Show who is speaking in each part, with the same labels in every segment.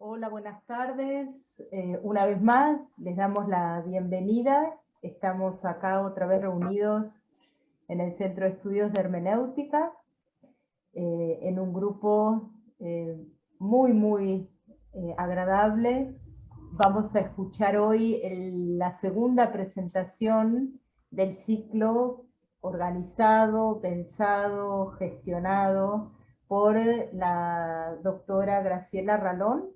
Speaker 1: Hola, buenas tardes. Una vez más, les damos la bienvenida. Estamos acá otra vez reunidos en el Centro de Estudios de Hermenéutica, en un grupo muy agradable. Vamos a escuchar hoy la segunda presentación del ciclo organizado, pensado, gestionado por la doctora Graciela Ralón,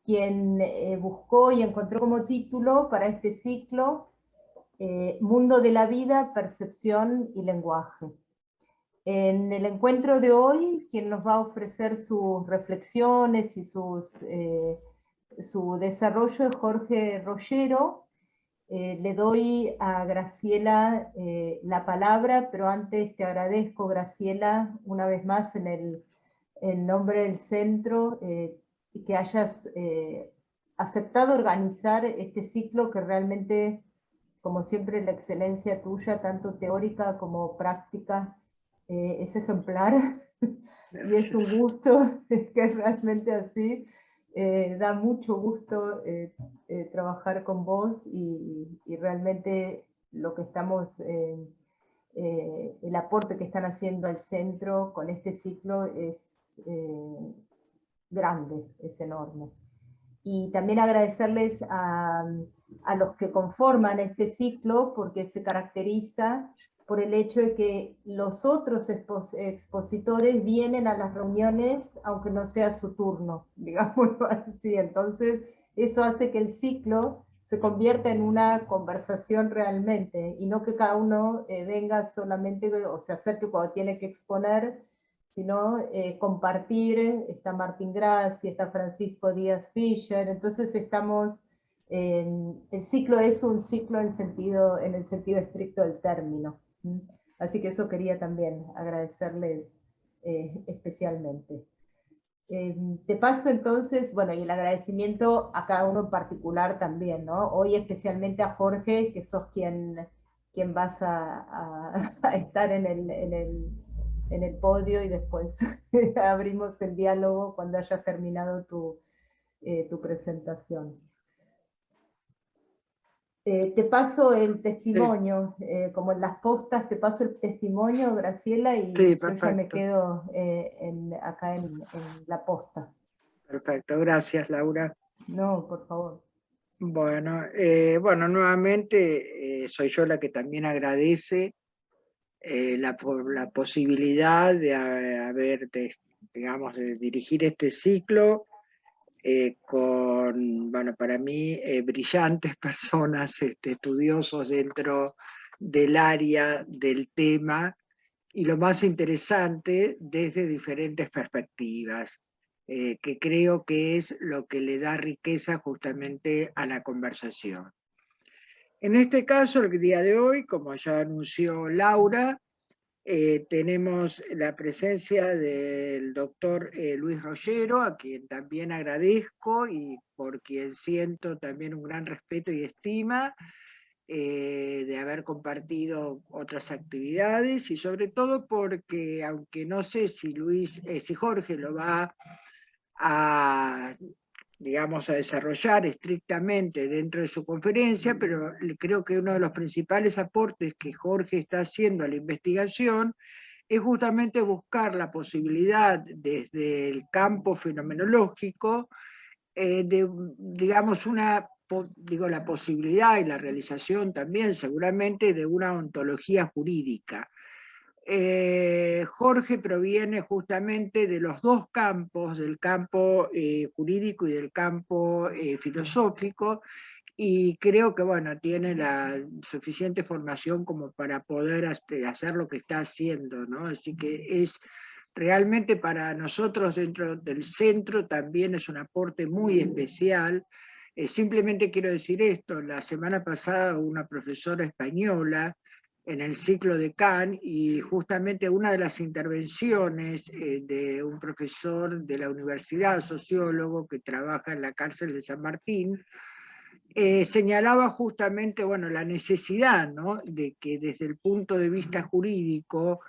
Speaker 1: quien buscó y encontró como título para este ciclo Mundo de la vida, percepción y lenguaje. En el encuentro de hoy, quien nos va a ofrecer sus reflexiones y su desarrollo es Jorge Rollero. Le doy a Graciela la palabra, pero antes te agradezco, Graciela, una vez más en nombre del centro, que hayas aceptado organizar este ciclo que realmente, como siempre, la excelencia tuya, tanto teórica como práctica, es ejemplar. Y es un gusto, que es realmente así. Da mucho gusto trabajar con vos y realmente lo que estamos, el aporte que están haciendo al centro con este ciclo es grande, es enorme. Y también agradecerles a los que conforman este ciclo, porque se caracteriza por el hecho de que los otros expositores vienen a las reuniones aunque no sea su turno, digámoslo así. Entonces, eso hace que el ciclo se convierta en una conversación realmente, y no que cada uno venga solamente o se acerque cuando tiene que exponer, sino compartir. Está Martín Grassi, está Francisco Díaz Fischer. Entonces estamos, el ciclo es un ciclo en el sentido estricto del término. Así que eso quería también agradecerles especialmente. Te paso entonces, bueno, y el agradecimiento a cada uno en particular también, ¿no? Hoy especialmente a Jorge, que sos quien vas a estar en el podio, y después abrimos el diálogo cuando hayas terminado tu presentación. Te paso el testimonio, como en las postas, te paso el testimonio, Graciela, y
Speaker 2: Sí,
Speaker 1: yo ya me
Speaker 2: perfecto.
Speaker 1: quedo acá en la posta.
Speaker 2: Perfecto, gracias Laura.
Speaker 1: No, por favor.
Speaker 2: Bueno, nuevamente soy yo la que también agradece la posibilidad de digamos, de dirigir este ciclo con, bueno, para mí, brillantes personas, estudiosos dentro del área, del tema, y lo más interesante, desde diferentes perspectivas, que creo que es lo que le da riqueza justamente a la conversación. En este caso, el día de hoy, como ya anunció Laura, tenemos la presencia del doctor Luis Rollero, a quien también agradezco y por quien siento también un gran respeto y estima, de haber compartido otras actividades, y sobre todo porque, aunque no sé si si Jorge lo va a, digamos, a desarrollar estrictamente dentro de su conferencia, pero creo que uno de los principales aportes que Jorge está haciendo a la investigación es justamente buscar la posibilidad desde el campo fenomenológico de, digamos, la posibilidad y la realización también seguramente de una ontología jurídica. Jorge proviene justamente de los dos campos, del campo jurídico y del campo filosófico, y creo que, bueno, tiene la suficiente formación como para poder hacer lo que está haciendo, ¿no? Así que es realmente para nosotros dentro del centro también es un aporte muy especial. Simplemente quiero decir esto: la semana pasada una profesora española en el ciclo de Kant, y justamente una de las intervenciones de un profesor de la universidad, sociólogo, que trabaja en la cárcel de San Martín, señalaba justamente, bueno, la necesidad, ¿no?, de que desde el punto de vista jurídico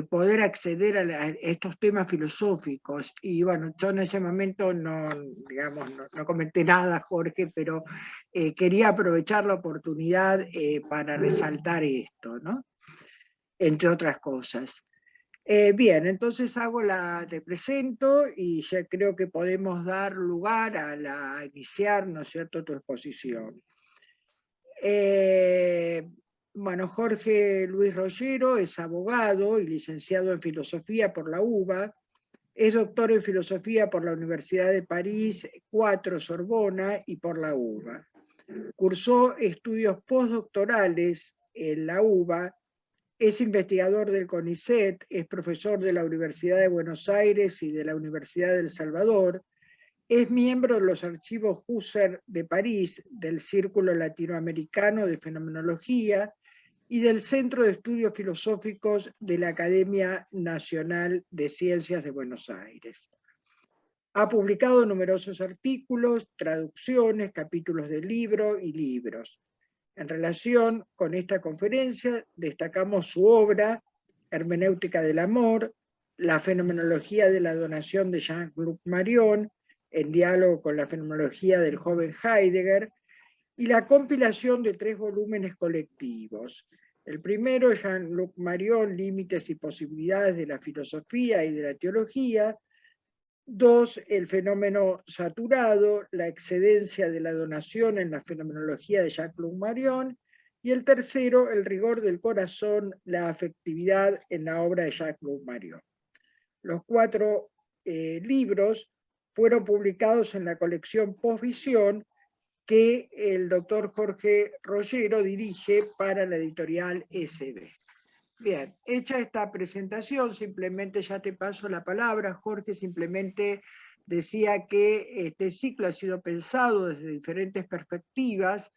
Speaker 2: poder acceder a estos temas filosóficos. Y bueno, yo en ese momento no comenté nada, Jorge, pero quería aprovechar la oportunidad para resaltar esto, ¿no? Entre otras cosas. Bien, entonces te presento y ya creo que podemos dar lugar a iniciar, ¿no es cierto?, tu exposición. Bueno, Jorge Luis Rollero es abogado y licenciado en Filosofía por la UBA, es doctor en Filosofía por la Universidad de París 4 Sorbona y por la UBA. Cursó estudios postdoctorales en la UBA, es investigador del CONICET, es profesor de la Universidad de Buenos Aires y de la Universidad de El Salvador, es miembro de los archivos Husserl de París, del Círculo Latinoamericano de Fenomenología y del Centro de Estudios Filosóficos de la Academia Nacional de Ciencias de Buenos Aires. Ha publicado numerosos artículos, traducciones, capítulos de libro y libros. En relación con esta conferencia, destacamos su obra, Hermenéutica del Amor, la fenomenología de la donación de Jean-Luc Marion, en diálogo con la fenomenología del joven Heidegger, y la compilación de 3 volúmenes colectivos. El primero, Jean-Luc Marion, Límites y Posibilidades de la Filosofía y de la Teología. 2, el fenómeno saturado, la excedencia de la donación en la fenomenología de Jean-Luc Marion, y el tercero, el rigor del corazón, la afectividad en la obra de Jean-Luc Marion. Los 4 libros fueron publicados en la colección Postvisión que el doctor Jorge Rollero dirige para la editorial SB. Bien, hecha esta presentación, simplemente ya te paso la palabra, Jorge. Simplemente decía que este ciclo ha sido pensado desde diferentes perspectivas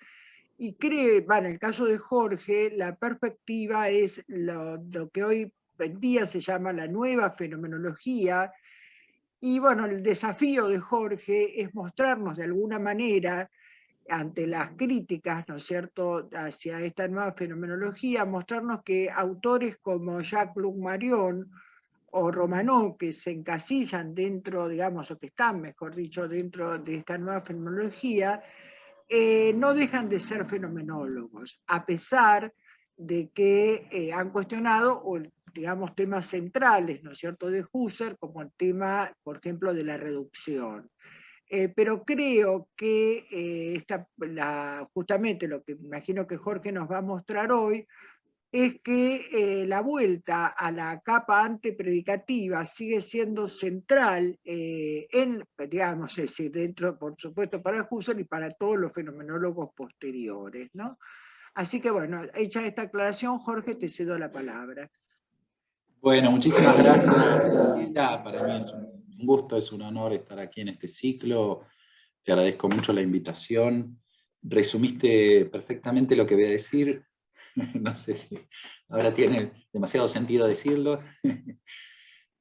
Speaker 2: y en el caso de Jorge, la perspectiva es lo que hoy en día se llama la nueva fenomenología. Y bueno, el desafío de Jorge es mostrarnos de alguna manera, ante las críticas, ¿no es cierto?, hacia esta nueva fenomenología, mostrarnos que autores como Jean-Luc Marion o Romanov, que se encasillan dentro, digamos, o que están, mejor dicho, dentro de esta nueva fenomenología, no dejan de ser fenomenólogos, a pesar de que han cuestionado, digamos, temas centrales, ¿no es cierto?, de Husserl, como el tema, por ejemplo, de la reducción. Pero creo que justamente lo que imagino que Jorge nos va a mostrar hoy es que la vuelta a la capa antepredicativa sigue siendo central digamos, es decir, dentro, por supuesto, para Husserl y para todos los fenomenólogos posteriores, ¿no? Así que bueno, hecha esta aclaración, Jorge, te cedo la palabra.
Speaker 3: Bueno, muchísimas gracias, Graciela. Para mí es un gusto, es un honor estar aquí en este ciclo. Te agradezco mucho la invitación. Resumiste perfectamente lo que voy a decir. No sé si ahora tiene demasiado sentido decirlo.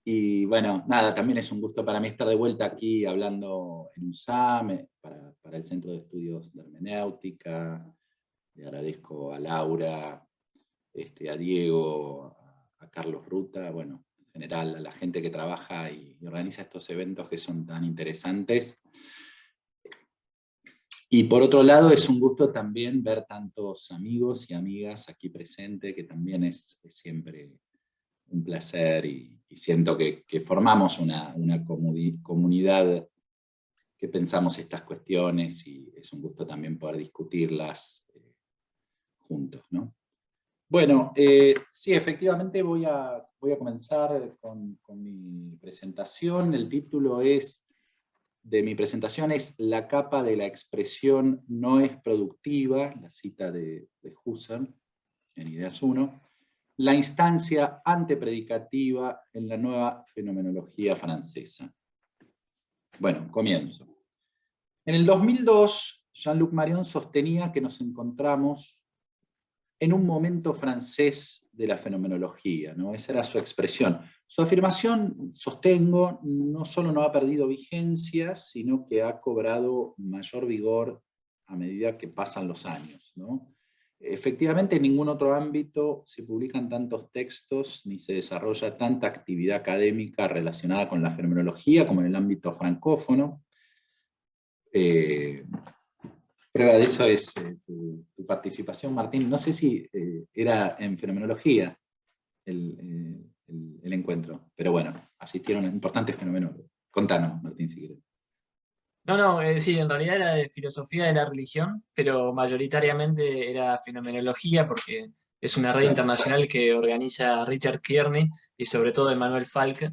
Speaker 3: Y bueno, nada, también es un gusto para mí estar de vuelta aquí hablando en UNSAM, para el Centro de Estudios de Hermenéutica. Le agradezco a Laura, a Diego, a Carlos Ruta, bueno, en general a la gente que trabaja y organiza estos eventos que son tan interesantes. Y por otro lado, es un gusto también ver tantos amigos y amigas aquí presentes, que también es siempre un placer, y siento que formamos una comunidad que pensamos estas cuestiones, y es un gusto también poder discutirlas juntos, ¿no? Bueno, sí, efectivamente voy a comenzar con mi presentación. El título de mi presentación es La capa de la expresión no es productiva, la cita de Husserl en Ideas 1, la instancia antepredicativa en la nueva fenomenología francesa. Bueno, comienzo. En el 2002, Jean-Luc Marion sostenía que nos encontramos en un momento francés de la fenomenología, ¿no? Esa era su expresión. Su afirmación, sostengo, no solo no ha perdido vigencia, sino que ha cobrado mayor vigor a medida que pasan los años, ¿no? efectivamente en ningún otro ámbito se publican tantos textos ni se desarrolla tanta actividad académica relacionada con la fenomenología como en el ámbito francófono. Prueba de eso es tu participación, Martín. No sé si era en fenomenología el encuentro, pero bueno, asistieron importantes fenomenólogos. Contanos, Martín, si quieres.
Speaker 4: No, sí, en realidad era de filosofía de la religión, pero mayoritariamente era fenomenología, porque es una red internacional que organiza Richard Kearney y sobre todo Emmanuel Falk.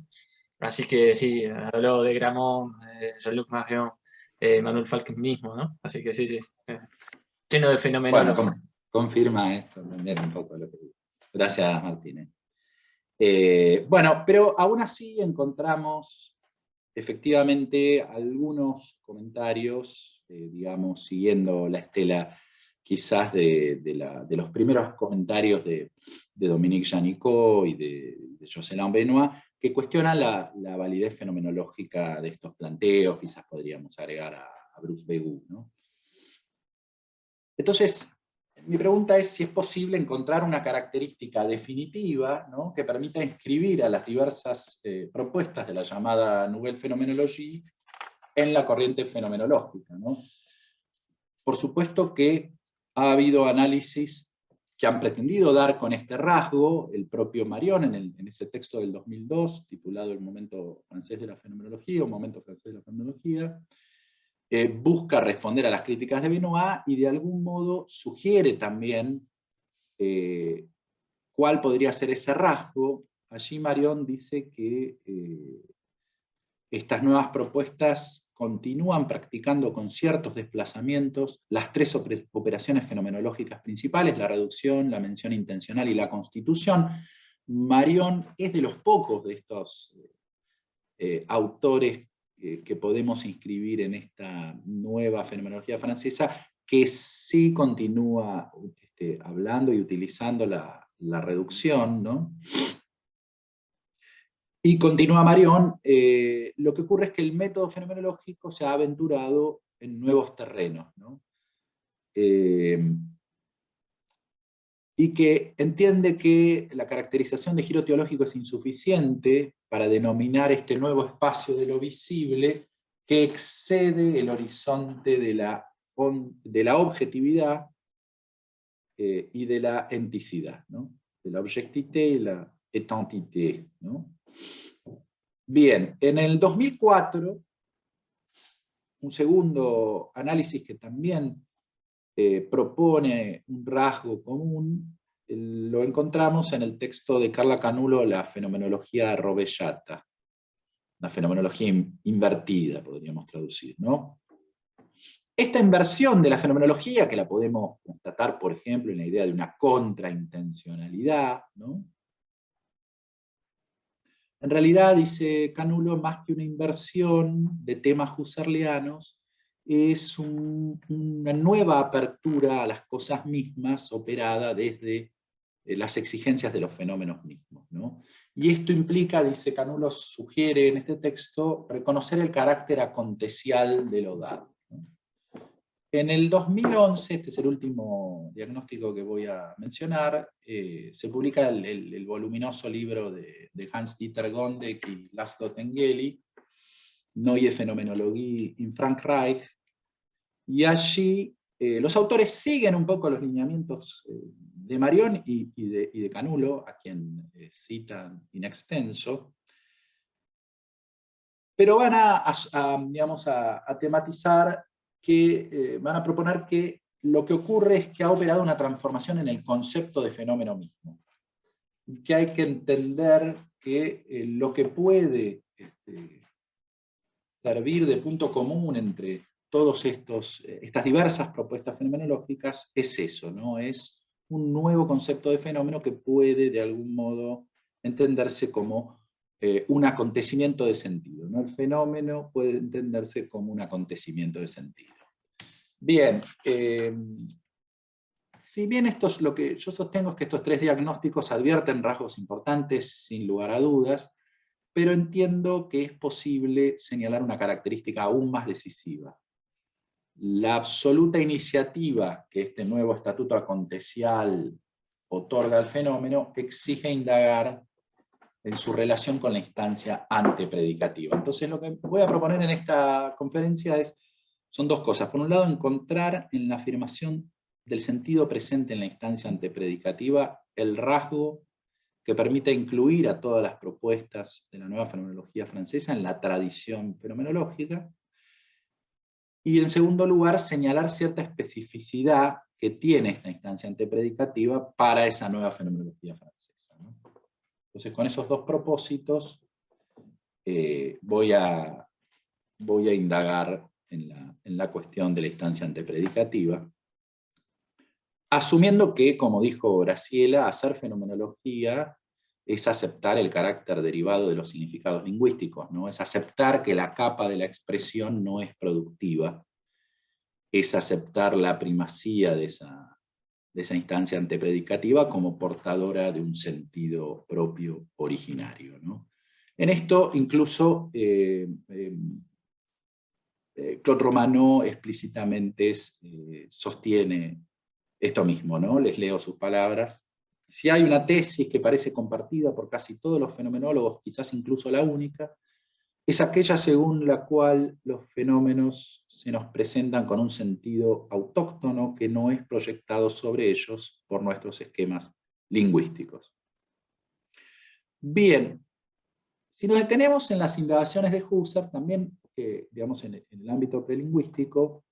Speaker 4: Así que sí, habló de Gramont, Jean-Luc Marion, Emmanuel Falk mismo, ¿no? Así que sí, lleno de fenomenólogos.
Speaker 3: Bueno, confirma esto también un poco lo que digo. Gracias, Martín. Bueno, pero aún así encontramos efectivamente algunos comentarios, digamos, siguiendo la estela quizás de los primeros comentarios de Dominique Janicot y de Jocelyn Benoit, que cuestionan la validez fenomenológica de estos planteos, quizás podríamos agregar a Bruce Begu, ¿no? Entonces, mi pregunta es si es posible encontrar una característica definitiva, ¿no?, que permita inscribir a las diversas propuestas de la llamada Nouvelle Phénoménologie en la corriente fenomenológica, ¿no? Por supuesto que ha habido análisis que han pretendido dar con este rasgo. El propio Marion, en ese texto del 2002, titulado El momento francés de la fenomenología, o Momento francés de la fenomenología, busca responder a las críticas de Benoit y de algún modo sugiere también cuál podría ser ese rasgo. Allí Marion dice que estas nuevas propuestas continúan practicando con ciertos desplazamientos las tres operaciones fenomenológicas principales: la reducción, la mención intencional y la constitución. Marion es de los pocos de estos autores que podemos inscribir en esta nueva fenomenología francesa, que sí continúa hablando y utilizando la reducción, ¿no? Y continúa Marion, lo que ocurre es que el método fenomenológico se ha aventurado en nuevos terrenos, ¿no? Y que entiende que la caracterización de giro teológico es insuficiente para denominar este nuevo espacio de lo visible que excede el horizonte de la objetividad y de la enticidad, ¿no? De la objectivité y la étantité, ¿no? Bien, en el 2004, un segundo análisis que también propone un rasgo común, lo encontramos en el texto de Carla Canulo, La fenomenología rovellata, la fenomenología invertida, podríamos traducir, ¿no? Esta inversión de la fenomenología, que la podemos constatar, por ejemplo, en la idea de una contraintencionalidad, ¿no? En realidad, dice Canulo, más que una inversión de temas husserlianos, es una nueva apertura a las cosas mismas operada desde las exigencias de los fenómenos mismos, ¿no? Y esto implica, dice Canulo, sugiere en este texto, reconocer el carácter acontecial de lo dado, ¿no? En el 2011, este es el último diagnóstico que voy a mencionar, se publica el voluminoso libro de Hans-Dieter Gondek y Laszlo Tengeli, Neue Phänomenologie in Frankreich, y allí los autores siguen un poco los lineamientos de Marion y de Canulo, a quien citan in extenso, pero van a tematizar que van a proponer que lo que ocurre es que ha operado una transformación en el concepto de fenómeno mismo, y que hay que entender que lo que puede servir de punto común entre todas estas diversas propuestas fenomenológicas es eso, ¿no? Es un nuevo concepto de fenómeno que puede de algún modo entenderse como un acontecimiento de sentido, ¿no? El fenómeno puede entenderse como un acontecimiento de sentido. Bien, si bien esto es lo que yo sostengo, es que estos tres diagnósticos advierten rasgos importantes, sin lugar a dudas, pero entiendo que es posible señalar una característica aún más decisiva. la absoluta iniciativa que este nuevo estatuto acontecial otorga al fenómeno exige indagar en su relación con la instancia antepredicativa. Entonces lo que voy a proponer en esta conferencia son dos cosas. Por un lado, encontrar en la afirmación del sentido presente en la instancia antepredicativa el rasgo que permite incluir a todas las propuestas de la nueva fenomenología francesa en la tradición fenomenológica. Y en segundo lugar, señalar cierta especificidad que tiene esta instancia antepredicativa para esa nueva fenomenología francesa, ¿no? Entonces, con esos dos propósitos, voy a indagar en la cuestión de la instancia antepredicativa, asumiendo que, como dijo Graciela, hacer fenomenología es aceptar el carácter derivado de los significados lingüísticos, ¿no? Es aceptar que la capa de la expresión no es productiva, es aceptar la primacía de esa instancia antepredicativa como portadora de un sentido propio originario, ¿no? En esto incluso Claude Romanó explícitamente sostiene esto mismo, ¿no? Les leo sus palabras. Si hay una tesis que parece compartida por casi todos los fenomenólogos, quizás incluso la única, es aquella según la cual los fenómenos se nos presentan con un sentido autóctono que no es proyectado sobre ellos por nuestros esquemas lingüísticos. Bien, si nos detenemos en las indagaciones de Husserl, también, digamos, en el ámbito prelingüístico,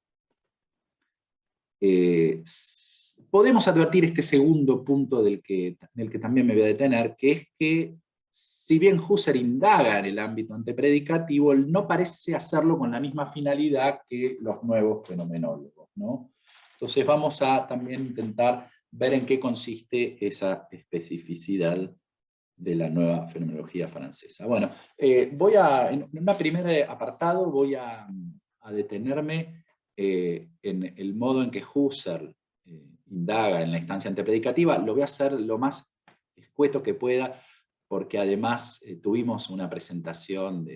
Speaker 3: podemos advertir este segundo punto del que también me voy a detener, que es que si bien Husserl indaga en el ámbito antepredicativo, él no parece hacerlo con la misma finalidad que los nuevos fenomenólogos, ¿no? Entonces vamos a también intentar ver en qué consiste esa especificidad de la nueva fenomenología francesa. Bueno, en un primer apartado voy a detenerme en el modo en que Husserl indaga en la instancia antepredicativa. Lo voy a hacer lo más escueto que pueda, porque además tuvimos una presentación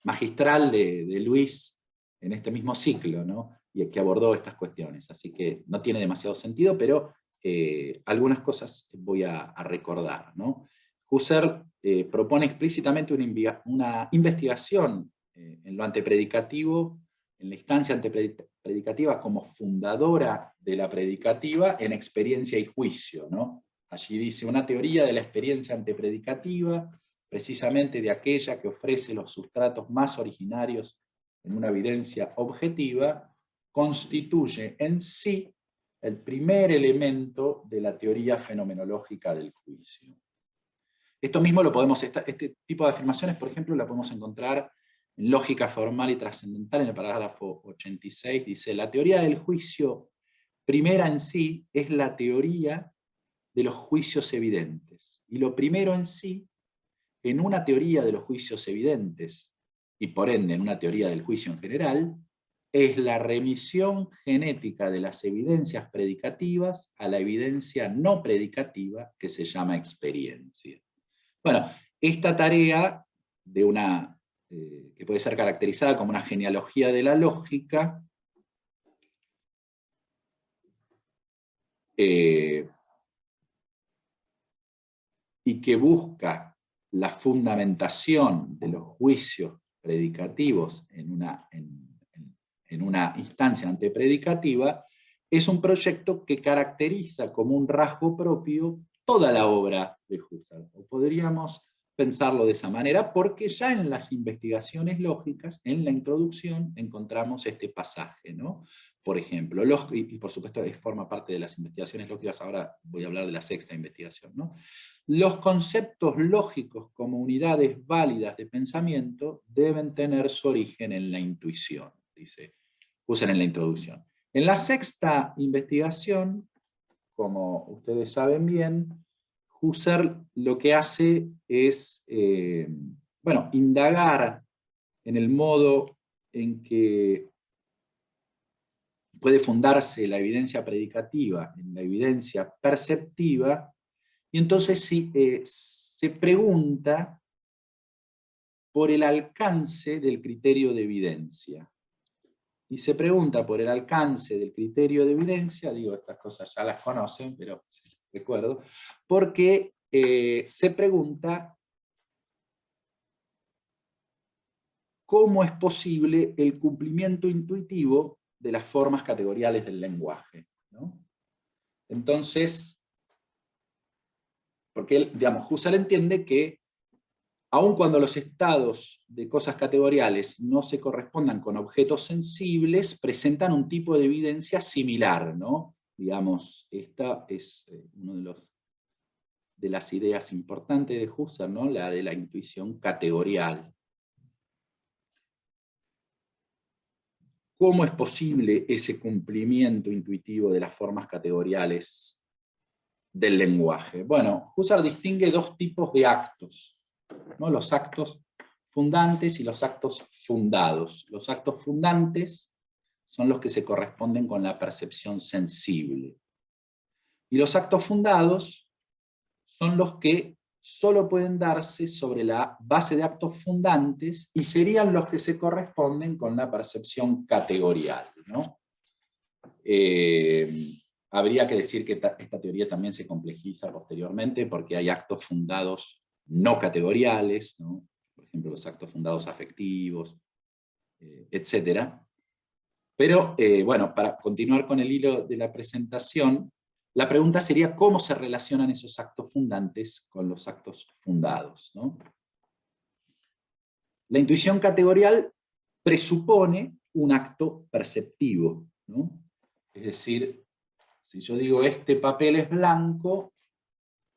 Speaker 3: magistral de Luis en este mismo ciclo, ¿no? Y que abordó estas cuestiones, así que no tiene demasiado sentido, pero algunas cosas voy a recordar, ¿no? Husserl propone explícitamente una investigación en lo antepredicativo, en la instancia antepredicativa como fundadora de la predicativa en experiencia y juicio, ¿no? Allí dice, una teoría de la experiencia antepredicativa, precisamente de aquella que ofrece los sustratos más originarios en una evidencia objetiva, constituye en sí el primer elemento de la teoría fenomenológica del juicio. Esto mismo este tipo de afirmaciones, por ejemplo, la podemos encontrar en Lógica Formal y Trascendental, en el parágrafo 86, dice, la teoría del juicio primera en sí es la teoría de los juicios evidentes. Y lo primero en sí, en una teoría de los juicios evidentes, y por ende en una teoría del juicio en general, es la remisión genética de las evidencias predicativas a la evidencia no predicativa que se llama experiencia. Bueno, esta tarea de que puede ser caracterizada como una genealogía de la lógica, y que busca la fundamentación de los juicios predicativos en una instancia antepredicativa, es un proyecto que caracteriza como un rasgo propio toda la obra de Husserl. O podríamos pensarlo de esa manera, porque ya en las investigaciones lógicas, en la introducción, encontramos este pasaje, ¿no? Por ejemplo, y por supuesto forma parte de las investigaciones lógicas, ahora voy a hablar de la sexta investigación, ¿no? Los conceptos lógicos como unidades válidas de pensamiento deben tener su origen en la intuición, dice Husserl en la introducción. En la sexta investigación, como ustedes saben bien, Husserl lo que hace es indagar en el modo en que puede fundarse la evidencia predicativa en la evidencia perceptiva, y entonces se pregunta por el alcance del criterio de evidencia. y se pregunta por el alcance del criterio de evidencia, digo, estas cosas ya las conocen, pero recuerdo, porque se pregunta cómo es posible el cumplimiento intuitivo de las formas categoriales del lenguaje, ¿no? Entonces, porque él, digamos, Husserl entiende que aun cuando los estados de cosas categoriales no se correspondan con objetos sensibles, presentan un tipo de evidencia similar, ¿no? Digamos, esta es una de las ideas importantes de Husserl, ¿no? La de la intuición categorial. ¿Cómo es posible ese cumplimiento intuitivo de las formas categoriales del lenguaje? Bueno, Husserl distingue dos tipos de actos, ¿no? Los actos fundantes y los actos fundados. Los actos fundantes son los que se corresponden con la percepción sensible. Y los actos fundados son los que solo pueden darse sobre la base de actos fundantes y serían los que se corresponden con la percepción categorial, ¿no? Habría que decir que esta teoría también se complejiza posteriormente porque hay actos fundados no categoriales, ¿no? Por ejemplo, los actos fundados afectivos, etc. Pero, bueno, para continuar con el hilo de la presentación, la pregunta sería cómo se relacionan esos actos fundantes con los actos fundados, ¿no? La intuición categorial presupone un acto perceptivo, ¿no? Es decir, si yo digo este papel es blanco,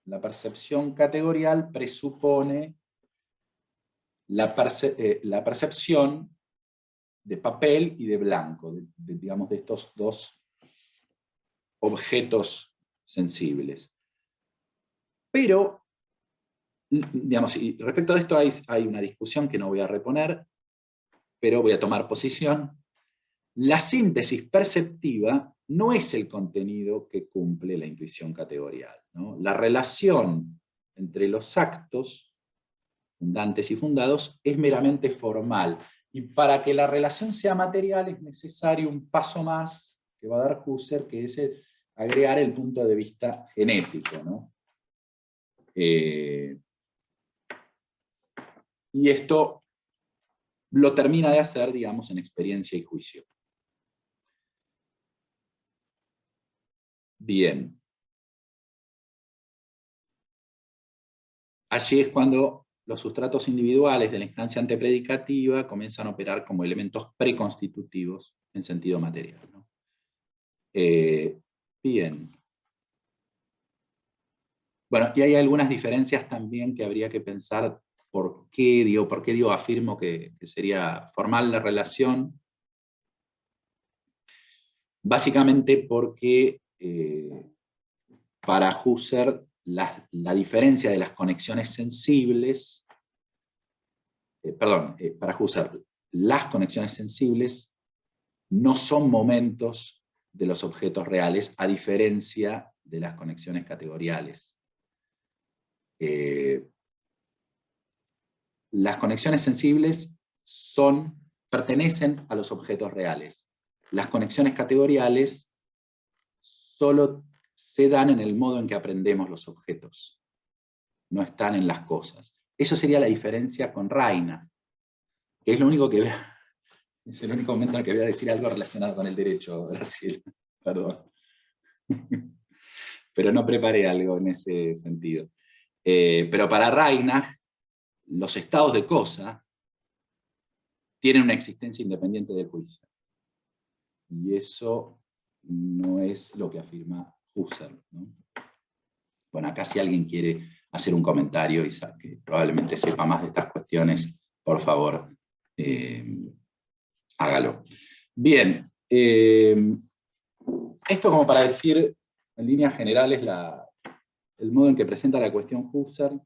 Speaker 3: la percepción categorial presupone la percepción de papel y de blanco, digamos, de estos dos objetos sensibles. Pero, digamos, y respecto a esto hay una discusión que no voy a reponer, pero voy a tomar posición. La síntesis perceptiva no es el contenido que cumple la intuición categorial, ¿no? La relación entre los actos fundantes y fundados es meramente formal. Y para que la relación sea material es necesario un paso más que va a dar Husserl, que es agregar el punto de vista genético, ¿no? Y esto lo termina de hacer, digamos, en experiencia y juicio. Bien. Allí es cuando los sustratos individuales de la instancia antepredicativa comienzan a operar como elementos preconstitutivos en sentido material, ¿no? Bien. Bueno, y hay algunas diferencias también que habría que pensar por qué afirmo que sería formal la relación. Básicamente porque para Husserl la diferencia de las conexiones sensibles, para Husserl, las conexiones sensibles no son momentos de los objetos reales, a diferencia de las conexiones categoriales. Las conexiones sensibles pertenecen a los objetos reales. Las conexiones categoriales solo se dan en el modo en que aprendemos los objetos, no están en las cosas. Eso sería la diferencia con Reinach, que es lo único que es el único momento en el que voy a decir algo relacionado con el derecho, Brasil. Perdón. Pero no preparé algo en ese sentido. Pero para Reinach, los estados de cosa tienen una existencia independiente del juicio. Y eso no es lo que afirma Husserl, ¿no? Bueno, acá si alguien quiere hacer un comentario y que probablemente sepa más de estas cuestiones, por favor, hágalo. Bien, esto como para decir en líneas generales el modo en que presenta la cuestión Husserl.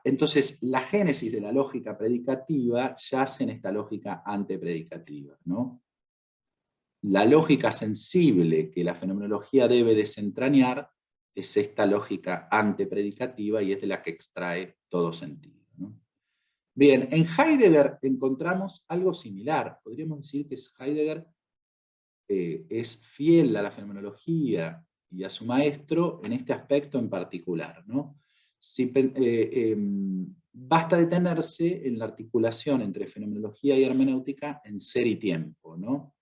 Speaker 3: Entonces, la génesis de la lógica predicativa yace en esta lógica antepredicativa, ¿no? La lógica sensible que la fenomenología debe desentrañar es esta lógica antepredicativa y es de la que extrae todo sentido, ¿no? Bien, en Heidegger encontramos algo similar. Podríamos decir que Heidegger es fiel a la fenomenología y a su maestro en este aspecto en particular, ¿no? Basta detenerse en la articulación entre fenomenología y hermenéutica en Ser y Tiempo, ¿no?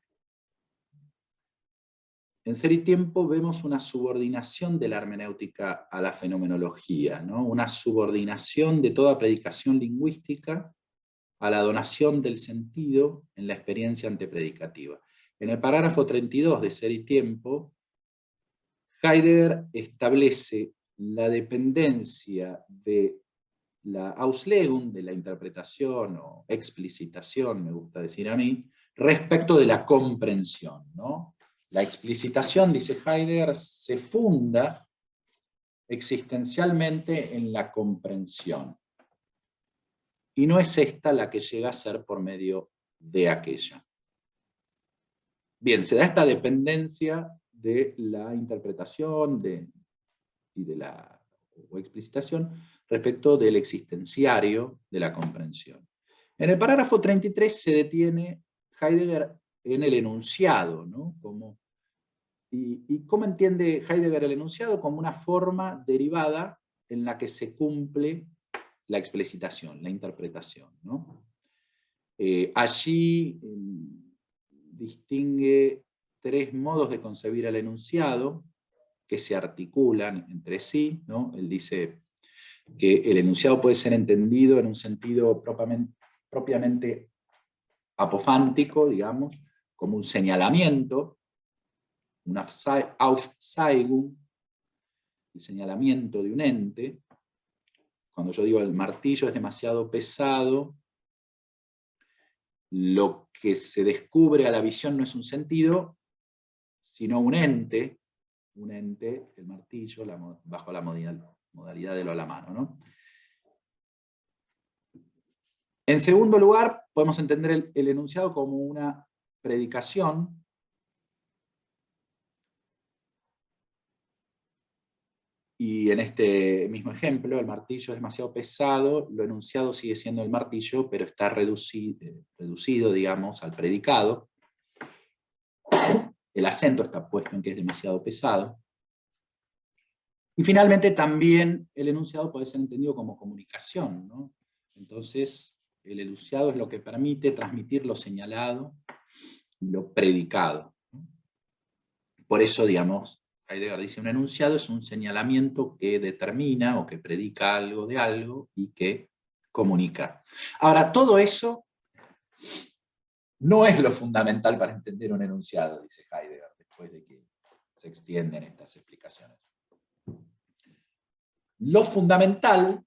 Speaker 3: En Ser y Tiempo vemos una subordinación de la hermenéutica a la fenomenología, ¿no? Una subordinación de toda predicación lingüística a la donación del sentido en la experiencia antepredicativa. En el parágrafo 32 de Ser y Tiempo, Heidegger establece la dependencia de la Auslegung, de la interpretación o explicitación, me gusta decir a mí, respecto de la comprensión, ¿no? La explicitación, dice Heidegger, se funda existencialmente en la comprensión. Y no es esta la que llega a ser por medio de aquella. Bien, se da esta dependencia de la interpretación y de la explicitación respecto del existenciario de la comprensión. En el parágrafo 33 se detiene Heidegger en el enunciado, ¿no? ¿Y cómo entiende Heidegger el enunciado? Como una forma derivada en la que se cumple la explicitación, la interpretación, ¿no? Allí distingue tres modos de concebir el enunciado que se articulan entre sí, ¿no? Él dice que el enunciado puede ser entendido en un sentido propiamente apofántico, digamos, como un señalamiento, una Aufzeigung, el señalamiento de un ente. Cuando yo digo el martillo es demasiado pesado, lo que se descubre a la visión no es un sentido, sino un ente, el martillo, bajo la modalidad de lo a la mano, ¿no? En segundo lugar, podemos entender el enunciado como una predicación, y en este mismo ejemplo, el martillo es demasiado pesado, lo enunciado sigue siendo el martillo, pero está reducido, digamos, al predicado. El acento está puesto en que es demasiado pesado. Y finalmente también el enunciado puede ser entendido como comunicación, ¿no? Entonces, el enunciado es lo que permite transmitir lo señalado y lo predicado, ¿no? Por eso, digamos, Heidegger dice, un enunciado es un señalamiento que determina o que predica algo de algo y que comunica. Ahora, todo eso no es lo fundamental para entender un enunciado, dice Heidegger, después de que se extienden estas explicaciones. Lo fundamental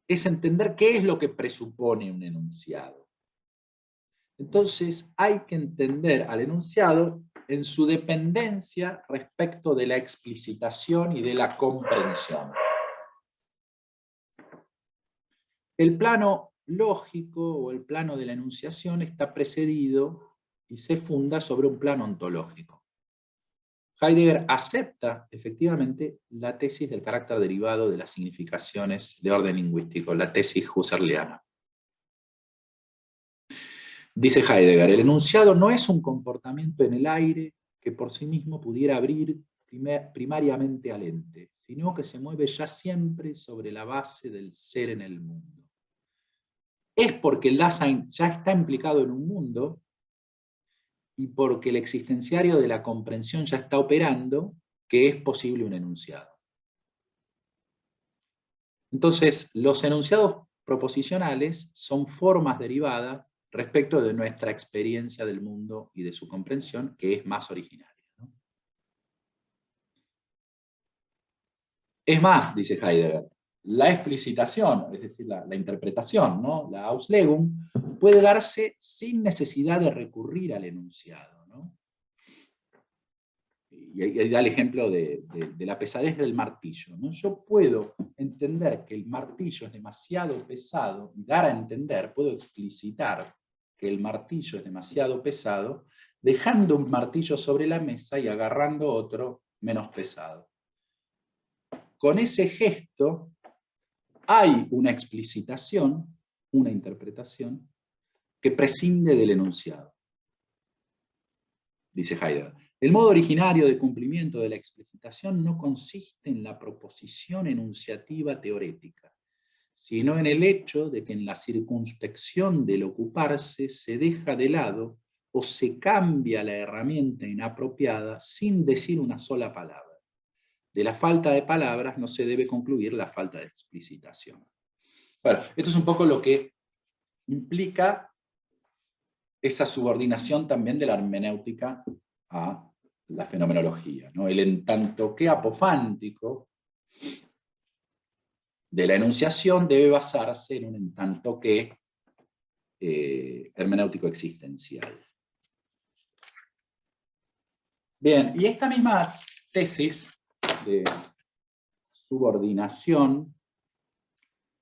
Speaker 3: es entender qué es lo que presupone un enunciado. Entonces hay que entender al enunciado en su dependencia respecto de la explicitación y de la comprensión. El plano lógico o el plano de la enunciación está precedido y se funda sobre un plano ontológico. Heidegger acepta efectivamente la tesis del carácter derivado de las significaciones de orden lingüístico, la tesis husserliana. Dice Heidegger, el enunciado no es un comportamiento en el aire que por sí mismo pudiera abrir primariamente al ente, sino que se mueve ya siempre sobre la base del ser en el mundo. Es porque el Dasein ya está implicado en un mundo y porque el existenciario de la comprensión ya está operando que es posible un enunciado. Entonces, los enunciados proposicionales son formas derivadas respecto de nuestra experiencia del mundo y de su comprensión, que es más originaria, ¿no? Es más, dice Heidegger, la explicitación, es decir, la interpretación, ¿no? La Auslegung, puede darse sin necesidad de recurrir al enunciado, ¿no? Y ahí da el ejemplo de la pesadez del martillo, ¿no? Yo puedo entender que el martillo es demasiado pesado y dar a entender, puedo explicitar que el martillo es demasiado pesado, dejando un martillo sobre la mesa y agarrando otro menos pesado. Con ese gesto hay una explicitación una interpretación que prescinde del enunciado. Dice Heidegger, el modo originario de cumplimiento de la explicitación no consiste en la proposición enunciativa teorética, sino en el hecho de que en la circunspección del ocuparse se deja de lado o se cambia la herramienta inapropiada sin decir una sola palabra. De la falta de palabras no se debe concluir la falta de explicitación. Bueno, esto es un poco lo que implica esa subordinación también de la hermenéutica a la fenomenología, ¿no? El en tanto que apofántico de la enunciación debe basarse en un en tanto que hermenéutico existencial. Bien, y esta misma tesis de subordinación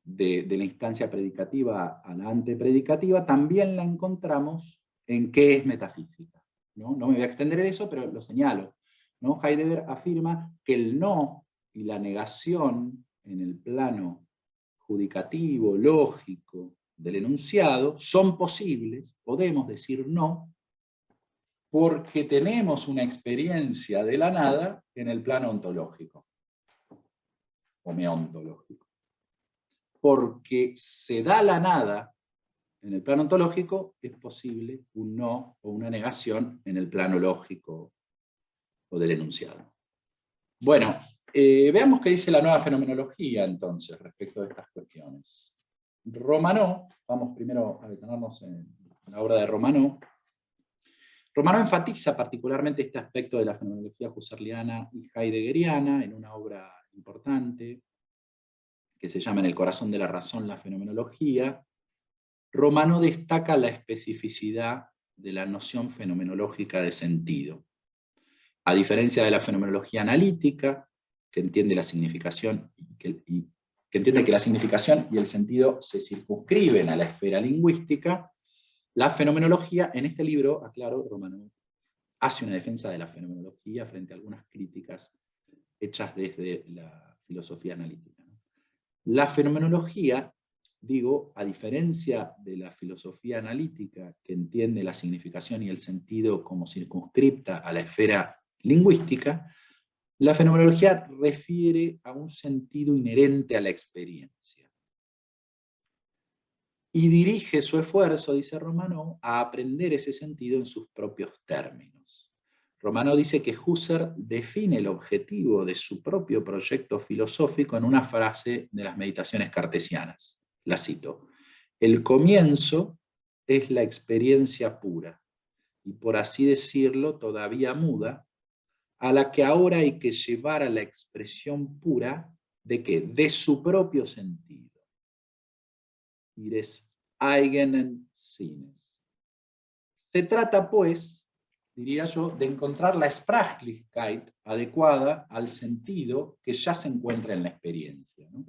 Speaker 3: de la instancia predicativa a la antepredicativa también la encontramos en qué es metafísica. No me voy a extender en eso, pero lo señalo, ¿no? Heidegger afirma que el no y la negación en el plano judicativo, lógico, del enunciado, son posibles, podemos decir no, porque tenemos una experiencia de la nada en el plano ontológico, o meontológico. Porque se da la nada en el plano ontológico, es posible un no o una negación en el plano lógico o del enunciado. Bueno, veamos qué dice la nueva fenomenología entonces respecto de estas cuestiones. Romanó, vamos primero a detenernos en la obra de Romanó. Romanó enfatiza particularmente este aspecto de la fenomenología husserliana y heideggeriana en una obra importante que se llama En el corazón de la razón, la fenomenología. Romanó destaca la especificidad de la noción fenomenológica de sentido. A diferencia de la fenomenología analítica, que entiende la significación que entiende que la significación y el sentido se circunscriben a la esfera lingüística, la fenomenología, en este libro, aclaro, Romanó hace una defensa de la fenomenología frente a algunas críticas hechas desde la filosofía analítica. La fenomenología, digo, a diferencia de la filosofía analítica, que entiende la significación y el sentido como circunscripta a la esfera lingüística, la fenomenología refiere a un sentido inherente a la experiencia. Y dirige su esfuerzo, dice Romanó, a aprender ese sentido en sus propios términos. Romanó dice que Husserl define el objetivo de su propio proyecto filosófico en una frase de las meditaciones cartesianas. La cito: el comienzo es la experiencia pura, y por así decirlo todavía muda, a la que ahora hay que llevar a la expresión pura de ¿qué? De su propio sentido. Ihres eigenen Sinnes. Se trata, pues, diría yo, de encontrar la Sprachlichkeit adecuada al sentido que ya se encuentra en la experiencia, ¿no?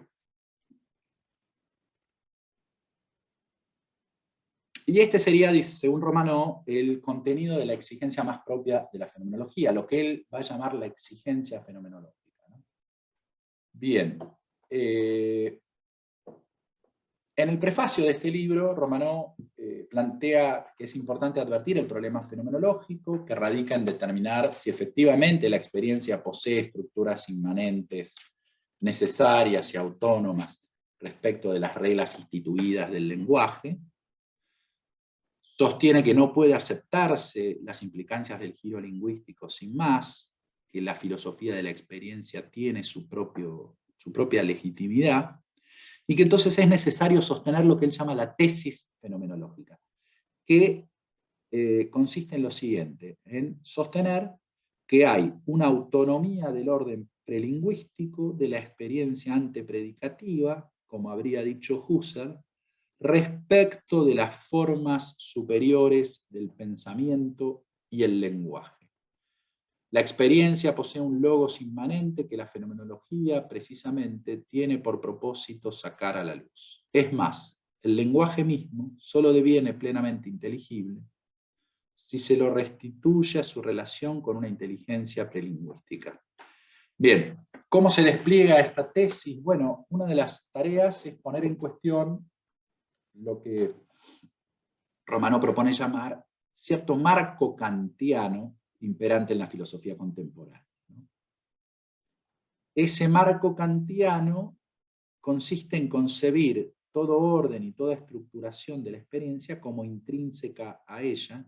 Speaker 3: Y este sería, según Romanó, el contenido de la exigencia más propia de la fenomenología, lo que él va a llamar la exigencia fenomenológica, ¿no? Bien. En el prefacio de este libro, Romanó plantea que es importante advertir el problema fenomenológico, que radica en determinar si efectivamente la experiencia posee estructuras inmanentes, necesarias y autónomas respecto de las reglas instituidas del lenguaje. Sostiene que no puede aceptarse las implicancias del giro lingüístico sin más, que la filosofía de la experiencia tiene su propia legitimidad, y que entonces es necesario sostener lo que él llama la tesis fenomenológica, que consiste en lo siguiente, en sostener que hay una autonomía del orden prelingüístico de la experiencia antepredicativa, como habría dicho Husserl, respecto de las formas superiores del pensamiento y el lenguaje. La experiencia posee un logos inmanente que la fenomenología precisamente tiene por propósito sacar a la luz. Es más, el lenguaje mismo solo deviene plenamente inteligible si se lo restituye a su relación con una inteligencia prelingüística. Bien, ¿cómo se despliega esta tesis? Bueno, una de las tareas es poner en cuestión lo que Romano propone llamar cierto marco kantiano imperante en la filosofía contemporánea, ¿no? Ese marco kantiano consiste en concebir todo orden y toda estructuración de la experiencia como intrínseca a ella,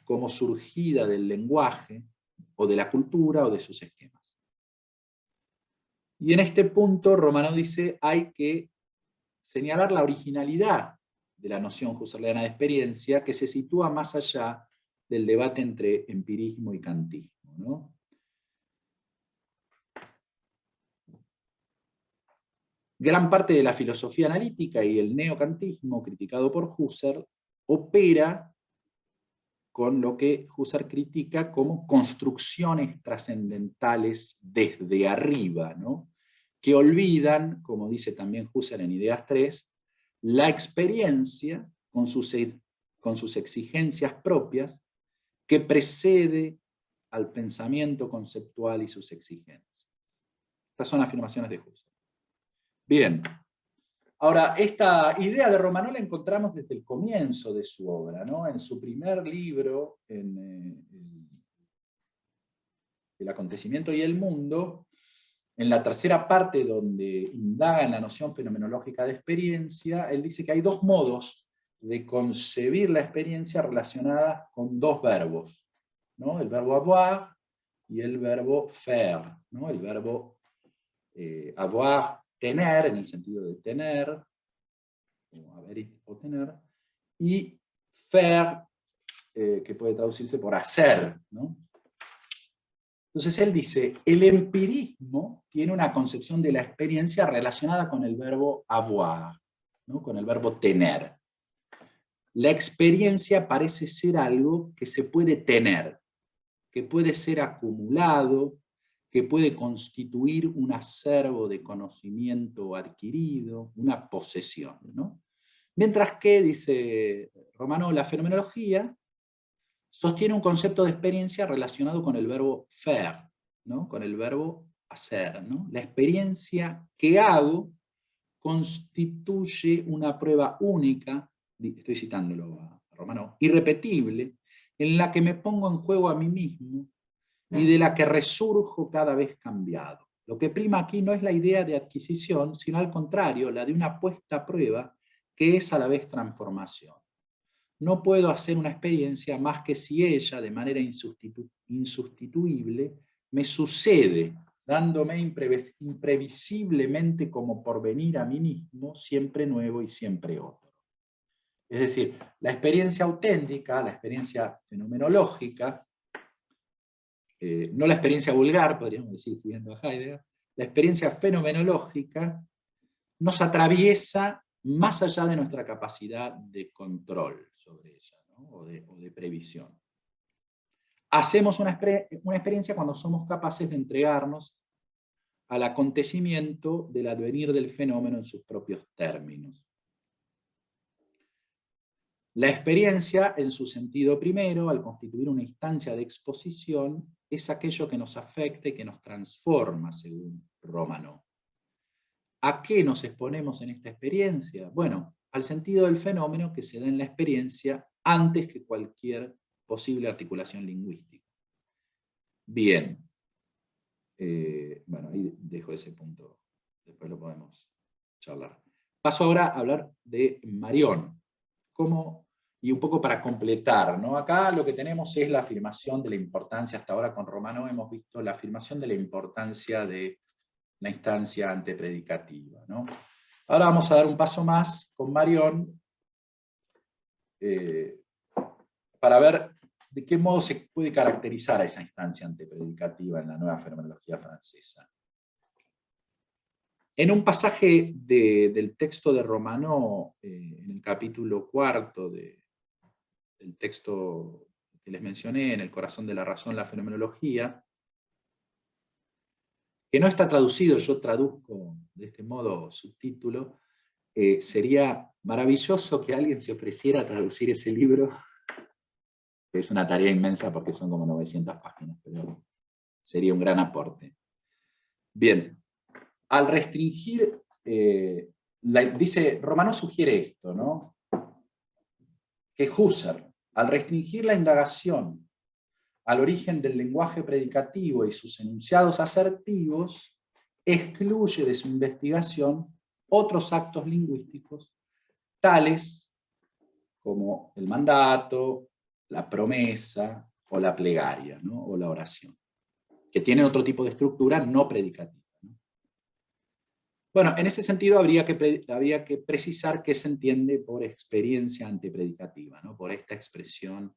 Speaker 3: como surgida del lenguaje, o de la cultura, o de sus esquemas. Y en este punto Romano dice hay que señalar la originalidad de la noción husserliana de experiencia, que se sitúa más allá del debate entre empirismo y kantismo, ¿no? Gran parte de la filosofía analítica y el neokantismo, criticado por Husserl, opera con lo que Husserl critica como construcciones trascendentales desde arriba, ¿no? Que olvidan, como dice también Husserl en Ideas 3, la experiencia con sus exigencias propias que precede al pensamiento conceptual y sus exigencias. Estas son afirmaciones de Husserl. Bien. Ahora, esta idea de Romano la encontramos desde el comienzo de su obra, ¿no? En su primer libro, en El acontecimiento y el mundo, en la tercera parte donde indaga en la noción fenomenológica de experiencia, él dice que hay dos modos de concebir la experiencia relacionada con dos verbos, ¿no? El verbo avoir y el verbo faire, ¿no? El verbo avoir, tener, en el sentido de tener, o haber o tener, y faire, que puede traducirse por hacer, ¿no? Entonces él dice, el empirismo tiene una concepción de la experiencia relacionada con el verbo avoir, ¿no? Con el verbo tener. La experiencia parece ser algo que se puede tener, que puede ser acumulado, que puede constituir un acervo de conocimiento adquirido, una posesión, ¿no? Mientras que, dice Romano, la fenomenología sostiene un concepto de experiencia relacionado con el verbo faire, ¿no? Con el verbo hacer, ¿no? La experiencia que hago constituye una prueba única, estoy citándolo a Romano, irrepetible, en la que me pongo en juego a mí mismo y de la que resurjo cada vez cambiado. Lo que prima aquí no es la idea de adquisición, sino al contrario, la de una puesta a prueba que es a la vez transformación. No puedo hacer una experiencia más que si ella, de manera insustituible, me sucede, dándome imprevisiblemente como porvenir a mí mismo, siempre nuevo y siempre otro. Es decir, la experiencia auténtica, la experiencia fenomenológica, no la experiencia vulgar, podríamos decir, siguiendo a Heidegger, la experiencia fenomenológica nos atraviesa más allá de nuestra capacidad de control sobre ella, ¿no? o de previsión. Hacemos una experiencia cuando somos capaces de entregarnos al acontecimiento del advenir del fenómeno en sus propios términos. La experiencia, en su sentido primero, al constituir una instancia de exposición, es aquello que nos afecta y que nos transforma, según Romano. ¿A qué nos exponemos en esta experiencia? Bueno, al sentido del fenómeno que se da en la experiencia antes que cualquier posible articulación lingüística. Bien. Bueno, ahí dejo ese punto. Después lo podemos charlar. Paso ahora a hablar de Marión. Y un poco para completar, ¿no? Acá lo que tenemos es la afirmación de la importancia, hasta ahora con Romano hemos visto la afirmación de la importancia de la instancia antepredicativa, ¿no? Ahora vamos a dar un paso más con Marión para ver de qué modo se puede caracterizar a esa instancia antepredicativa en la nueva fenomenología francesa. En un pasaje del texto de Romano, en el capítulo 4 del texto que les mencioné, en El corazón de la razón, la fenomenología, que no está traducido, yo traduzco de este modo subtítulo, sería maravilloso que alguien se ofreciera a traducir ese libro, que es una tarea inmensa porque son como 900 páginas, pero sería un gran aporte. Bien, al restringir, dice, Romano sugiere esto, ¿no? que Husserl, al restringir la indagación al origen del lenguaje predicativo y sus enunciados asertivos, excluye de su investigación otros actos lingüísticos, tales como el mandato, la promesa o la plegaria, ¿no? O la oración, que tienen otro tipo de estructura no predicativa, ¿no? Bueno, en ese sentido habría que precisar qué se entiende por experiencia antepredicativa, ¿no? Por esta expresión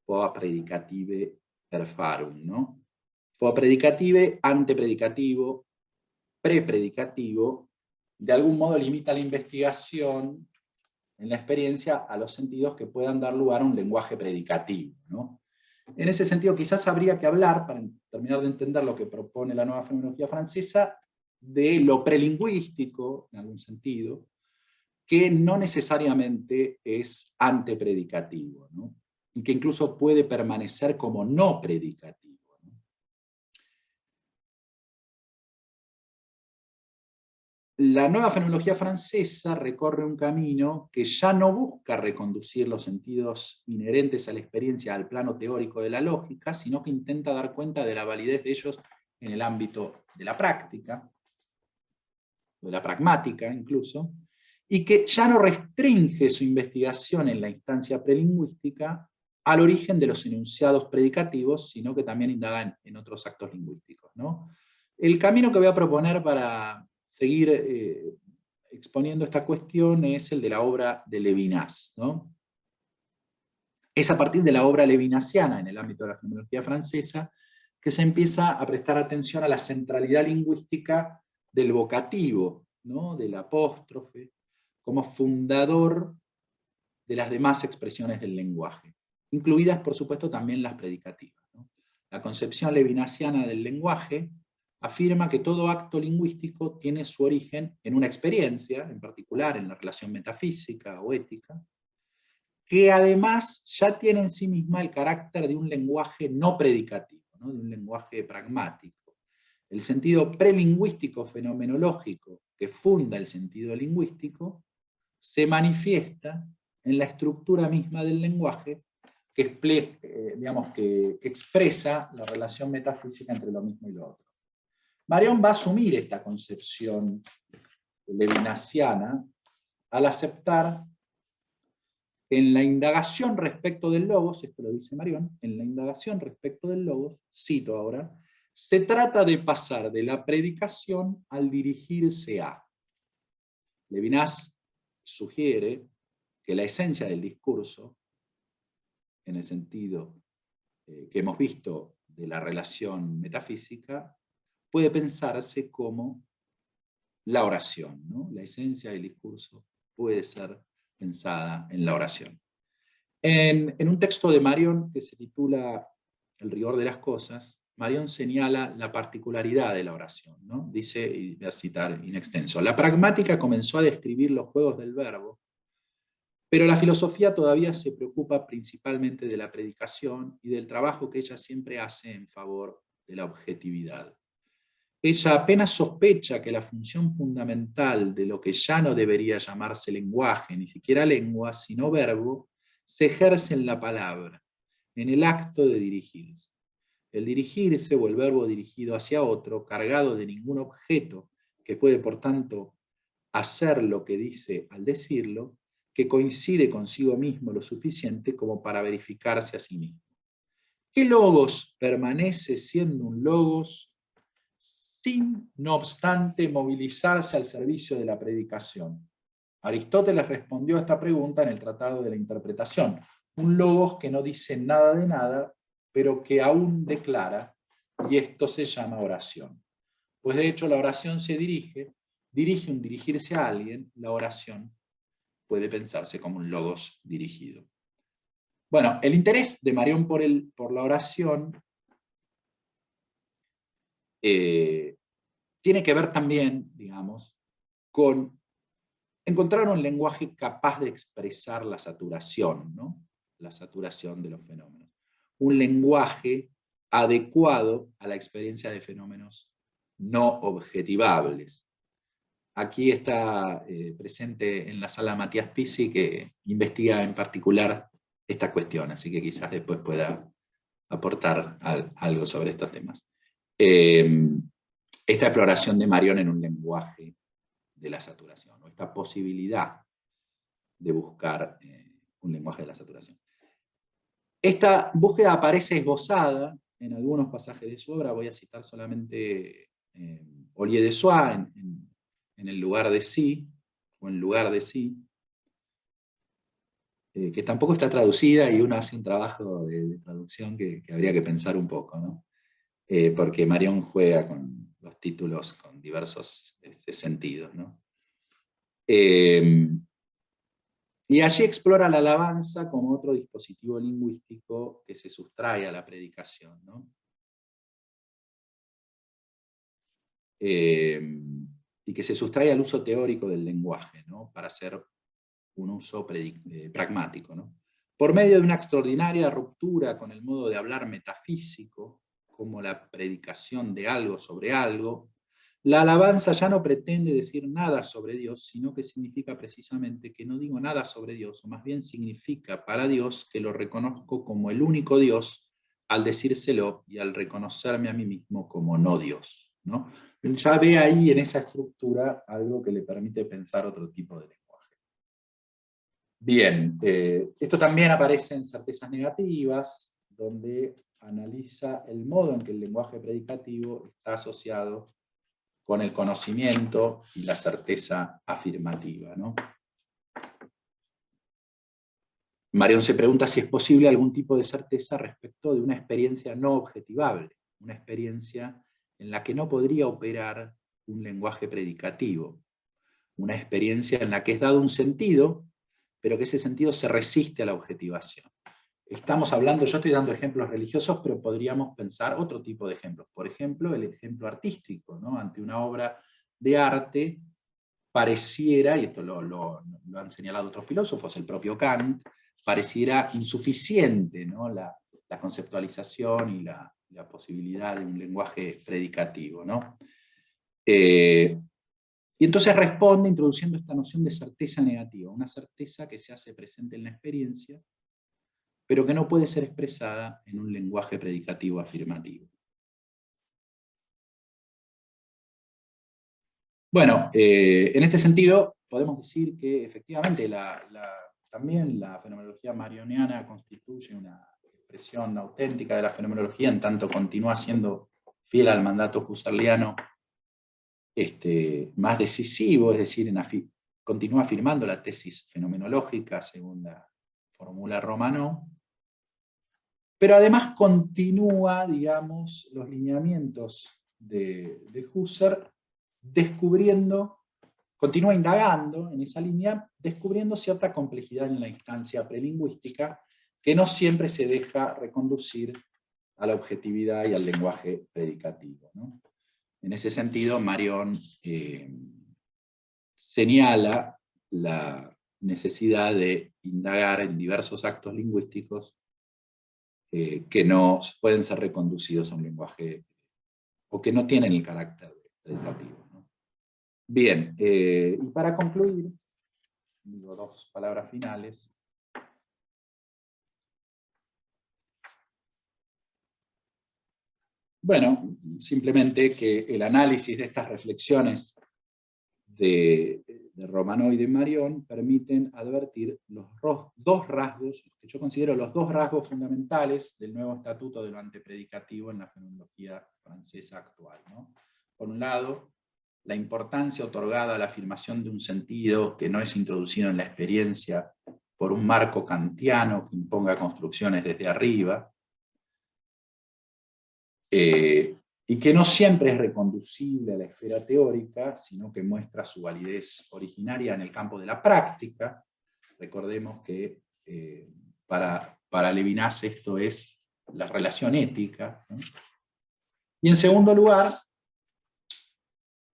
Speaker 3: poa predicative perfarum, ¿no? Poa predicative, antepredicativo, prepredicativo, de algún modo limita la investigación en la experiencia a los sentidos que puedan dar lugar a un lenguaje predicativo, ¿no? En ese sentido, quizás habría que hablar, para terminar de entender lo que propone la nueva fenomenología francesa, de lo prelingüístico, en algún sentido, que no necesariamente es antepredicativo, ¿no? Y que incluso puede permanecer como no predicativo, ¿no? La nueva fenomenología francesa recorre un camino que ya no busca reconducir los sentidos inherentes a la experiencia al plano teórico de la lógica, sino que intenta dar cuenta de la validez de ellos en el ámbito de la práctica, de la pragmática incluso, y que ya no restringe su investigación en la instancia prelingüística al origen de los enunciados predicativos, sino que también indaga en otros actos lingüísticos, ¿no? El camino que voy a proponer para seguir exponiendo esta cuestión es el de la obra de Levinas, ¿no? Es a partir de la obra levinasiana en el ámbito de la fenomenología francesa que se empieza a prestar atención a la centralidad lingüística del vocativo, ¿no? Del apóstrofe, como fundador de las demás expresiones del lenguaje, incluidas por supuesto también las predicativas, ¿no? La concepción levinasiana del lenguaje afirma que todo acto lingüístico tiene su origen en una experiencia, en particular en la relación metafísica o ética, que además ya tiene en sí misma el carácter de un lenguaje no predicativo, ¿no? De un lenguaje pragmático. El sentido prelingüístico fenomenológico que funda el sentido lingüístico se manifiesta en la estructura misma del lenguaje que expresa la relación metafísica entre lo mismo y lo otro. Marion va a asumir esta concepción levinasiana al aceptar que en la indagación respecto del logos, esto lo dice Marion, en la indagación respecto del logos, cito ahora, se trata de pasar de la predicación al dirigirse a. Levinas sugiere que la esencia del discurso, en el sentido que hemos visto de la relación metafísica, puede pensarse como la oración, ¿no? La esencia del discurso puede ser pensada en la oración. En un texto de Marion que se titula El rigor de las cosas, Marion señala la particularidad de la oración, ¿no? Dice, y voy a citar in extenso, la pragmática comenzó a describir los juegos del verbo, pero la filosofía todavía se preocupa principalmente de la predicación y del trabajo que ella siempre hace en favor de la objetividad. Ella apenas sospecha que la función fundamental de lo que ya no debería llamarse lenguaje, ni siquiera lengua, sino verbo, se ejerce en la palabra, en el acto de dirigirse. El dirigirse o el verbo dirigido hacia otro, cargado de ningún objeto, que puede por tanto hacer lo que dice al decirlo, que coincide consigo mismo lo suficiente como para verificarse a sí mismo. ¿Qué logos permanece siendo un logos sin, no obstante, movilizarse al servicio de la predicación? Aristóteles respondió a esta pregunta en el Tratado de la Interpretación. Un logos que no dice nada de nada, pero que aún declara, y esto se llama oración. Pues de hecho la oración se dirige un dirigirse a alguien, la oración puede pensarse como un logos dirigido. Bueno, el interés de Marion por la oración tiene que ver también, digamos, con encontrar un lenguaje capaz de expresar la saturación, ¿no? La saturación de los fenómenos. Un lenguaje adecuado a la experiencia de fenómenos no objetivables. Aquí está presente en la sala Matías Pizzi, que investiga en particular esta cuestión, así que quizás después pueda aportar algo sobre estos temas. Esta exploración de Marion en un lenguaje de la saturación, o esta posibilidad de buscar un lenguaje de la saturación. Esta búsqueda aparece esbozada en algunos pasajes de su obra, voy a citar solamente Ollier de Soie, en el lugar de sí, o en lugar de sí, que tampoco está traducida y uno hace un trabajo de traducción que habría que pensar un poco, ¿no? Porque Marion juega con los títulos con diversos sentidos, ¿no? Y allí explora la alabanza como otro dispositivo lingüístico que se sustrae a la predicación, ¿no? Y que se sustrae al uso teórico del lenguaje, ¿no? Para hacer un uso pragmático, ¿no? Por medio de una extraordinaria ruptura con el modo de hablar metafísico, como la predicación de algo sobre algo, la alabanza ya no pretende decir nada sobre Dios, sino que significa precisamente que no digo nada sobre Dios, o más bien significa para Dios que lo reconozco como el único Dios al decírselo y al reconocerme a mí mismo como no Dios, ¿no? Ya ve ahí en esa estructura algo que le permite pensar otro tipo de lenguaje. Bien, esto también aparece en Certezas Negativas, donde analiza el modo en que el lenguaje predicativo está asociado con el conocimiento y la certeza afirmativa, ¿no? Marion se pregunta si es posible algún tipo de certeza respecto de una experiencia no objetivable, una experiencia en la que no podría operar un lenguaje predicativo, una experiencia en la que es dado un sentido, pero que ese sentido se resiste a la objetivación. Estamos hablando, yo estoy dando ejemplos religiosos, pero podríamos pensar otro tipo de ejemplos. Por ejemplo, el ejemplo artístico, ¿no? Ante una obra de arte, pareciera, y esto lo han señalado otros filósofos, el propio Kant, pareciera insuficiente, ¿no? la conceptualización y la posibilidad de un lenguaje predicativo, ¿no? Y entonces responde introduciendo esta noción de certeza negativa, una certeza que se hace presente en la experiencia, pero que no puede ser expresada en un lenguaje predicativo afirmativo. Bueno, en este sentido, podemos decir que efectivamente también la fenomenología marioniana constituye una expresión auténtica de la fenomenología, en tanto continúa siendo fiel al mandato husserliano más decisivo, es decir, continúa afirmando la tesis fenomenológica según la fórmula Romano, pero además continúa, digamos, los lineamientos de Husserl, continúa indagando en esa línea, descubriendo cierta complejidad en la instancia prelingüística que no siempre se deja reconducir a la objetividad y al lenguaje predicativo, ¿no? En ese sentido, Marion señala la necesidad de indagar en diversos actos lingüísticos que no pueden ser reconducidos a un lenguaje, o que no tienen el carácter predicativo, ¿no? Bien, y para concluir, digo dos palabras finales. Bueno, simplemente que el análisis de estas reflexiones de Romano y de Marion permiten advertir los dos rasgos, que yo considero los dos rasgos fundamentales del nuevo estatuto de lo antepredicativo en la fenomenología francesa actual, ¿no? Por un lado, la importancia otorgada a la afirmación de un sentido que no es introducido en la experiencia por un marco kantiano que imponga construcciones desde arriba, y que no siempre es reconducible a la esfera teórica, sino que muestra su validez originaria en el campo de la práctica. Recordemos que para Levinas esto es la relación ética, ¿no? Y en segundo lugar,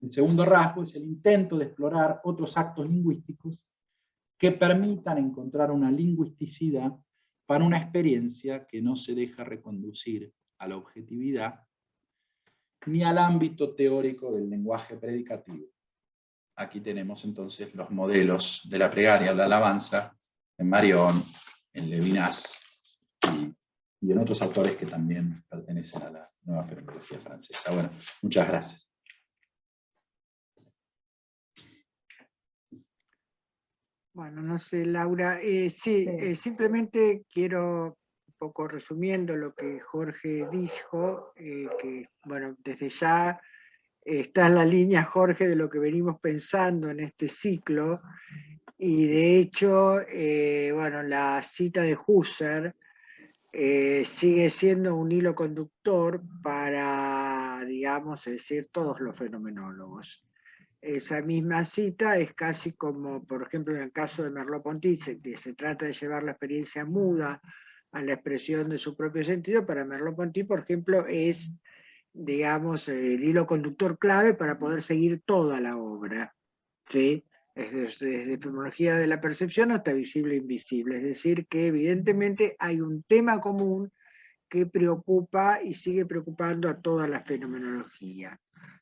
Speaker 3: el segundo rasgo es el intento de explorar otros actos lingüísticos que permitan encontrar una lingüisticidad para una experiencia que no se deja reconducir a la objetividad ni al ámbito teórico del lenguaje predicativo. Aquí tenemos entonces los modelos de la plegaria, la alabanza, en Marion en Levinas y en otros autores que también pertenecen a la nueva fenomenología francesa. Bueno, muchas gracias.
Speaker 2: Bueno, no sé, Laura, simplemente quiero, un poco resumiendo lo que Jorge dijo, que, bueno, desde ya está en la línea, Jorge, de lo que venimos pensando en este ciclo, y de hecho, bueno, la cita de Husserl sigue siendo un hilo conductor para, digamos, decir, todos los fenomenólogos. Esa misma cita es casi como, por ejemplo, en el caso de Merleau-Ponty, que se trata de llevar la experiencia muda a la expresión de su propio sentido. Para Merleau-Ponty, por ejemplo, es, digamos, el hilo conductor clave para poder seguir toda la obra, ¿sí? Desde fenomenología de la percepción hasta visible e invisible. Es decir, que evidentemente hay un tema común que preocupa y sigue preocupando a toda la fenomenología.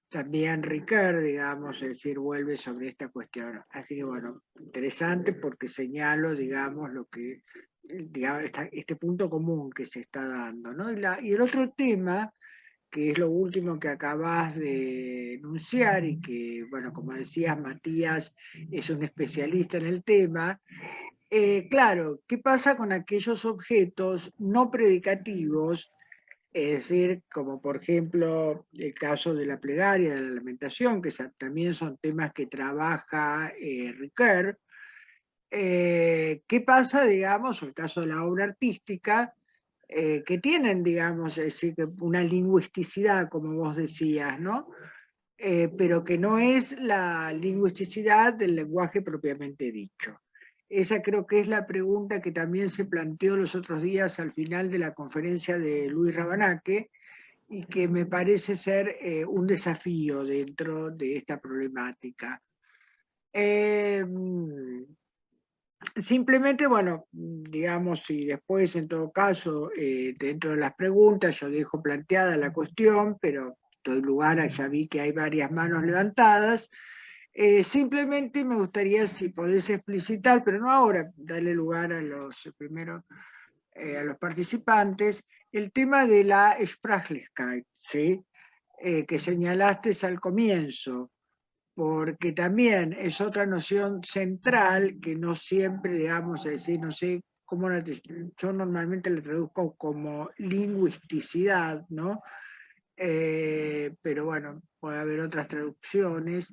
Speaker 2: También Ricard, digamos, es decir, vuelve sobre esta cuestión. Así que bueno, interesante porque señalo, digamos, lo que, digamos, este punto común que se está dando, ¿no? Y el otro tema, que es lo último que acabas de enunciar y que, bueno, como decías, Matías es un especialista en el tema. Claro, ¿qué pasa con aquellos objetos no predicativos? Es decir, como por ejemplo el caso de la plegaria, de la lamentación, que también son temas que trabaja Ricard. ¿Qué pasa, digamos, el caso de la obra artística, que tienen, digamos, es decir, una lingüisticidad, como vos decías, ¿no? Pero que no es la lingüisticidad del lenguaje propiamente dicho. Esa creo que es la pregunta que también se planteó los otros días al final de la conferencia de Luis Rabanaque y que me parece ser un desafío dentro de esta problemática. Simplemente, bueno, digamos, y después en todo caso, dentro de las preguntas yo dejo planteada la cuestión, pero doy lugar a, ya vi que hay varias manos levantadas. Simplemente me gustaría, si podés explicitar, pero no ahora, darle lugar a los primero a los participantes, el tema de la Sprachlichkeit, ¿sí? Que señalaste al comienzo, porque también es otra noción central que no siempre, digamos, es decir, no sé cómo yo normalmente la traduzco como lingüisticidad, ¿no? Pero bueno, puede haber otras traducciones.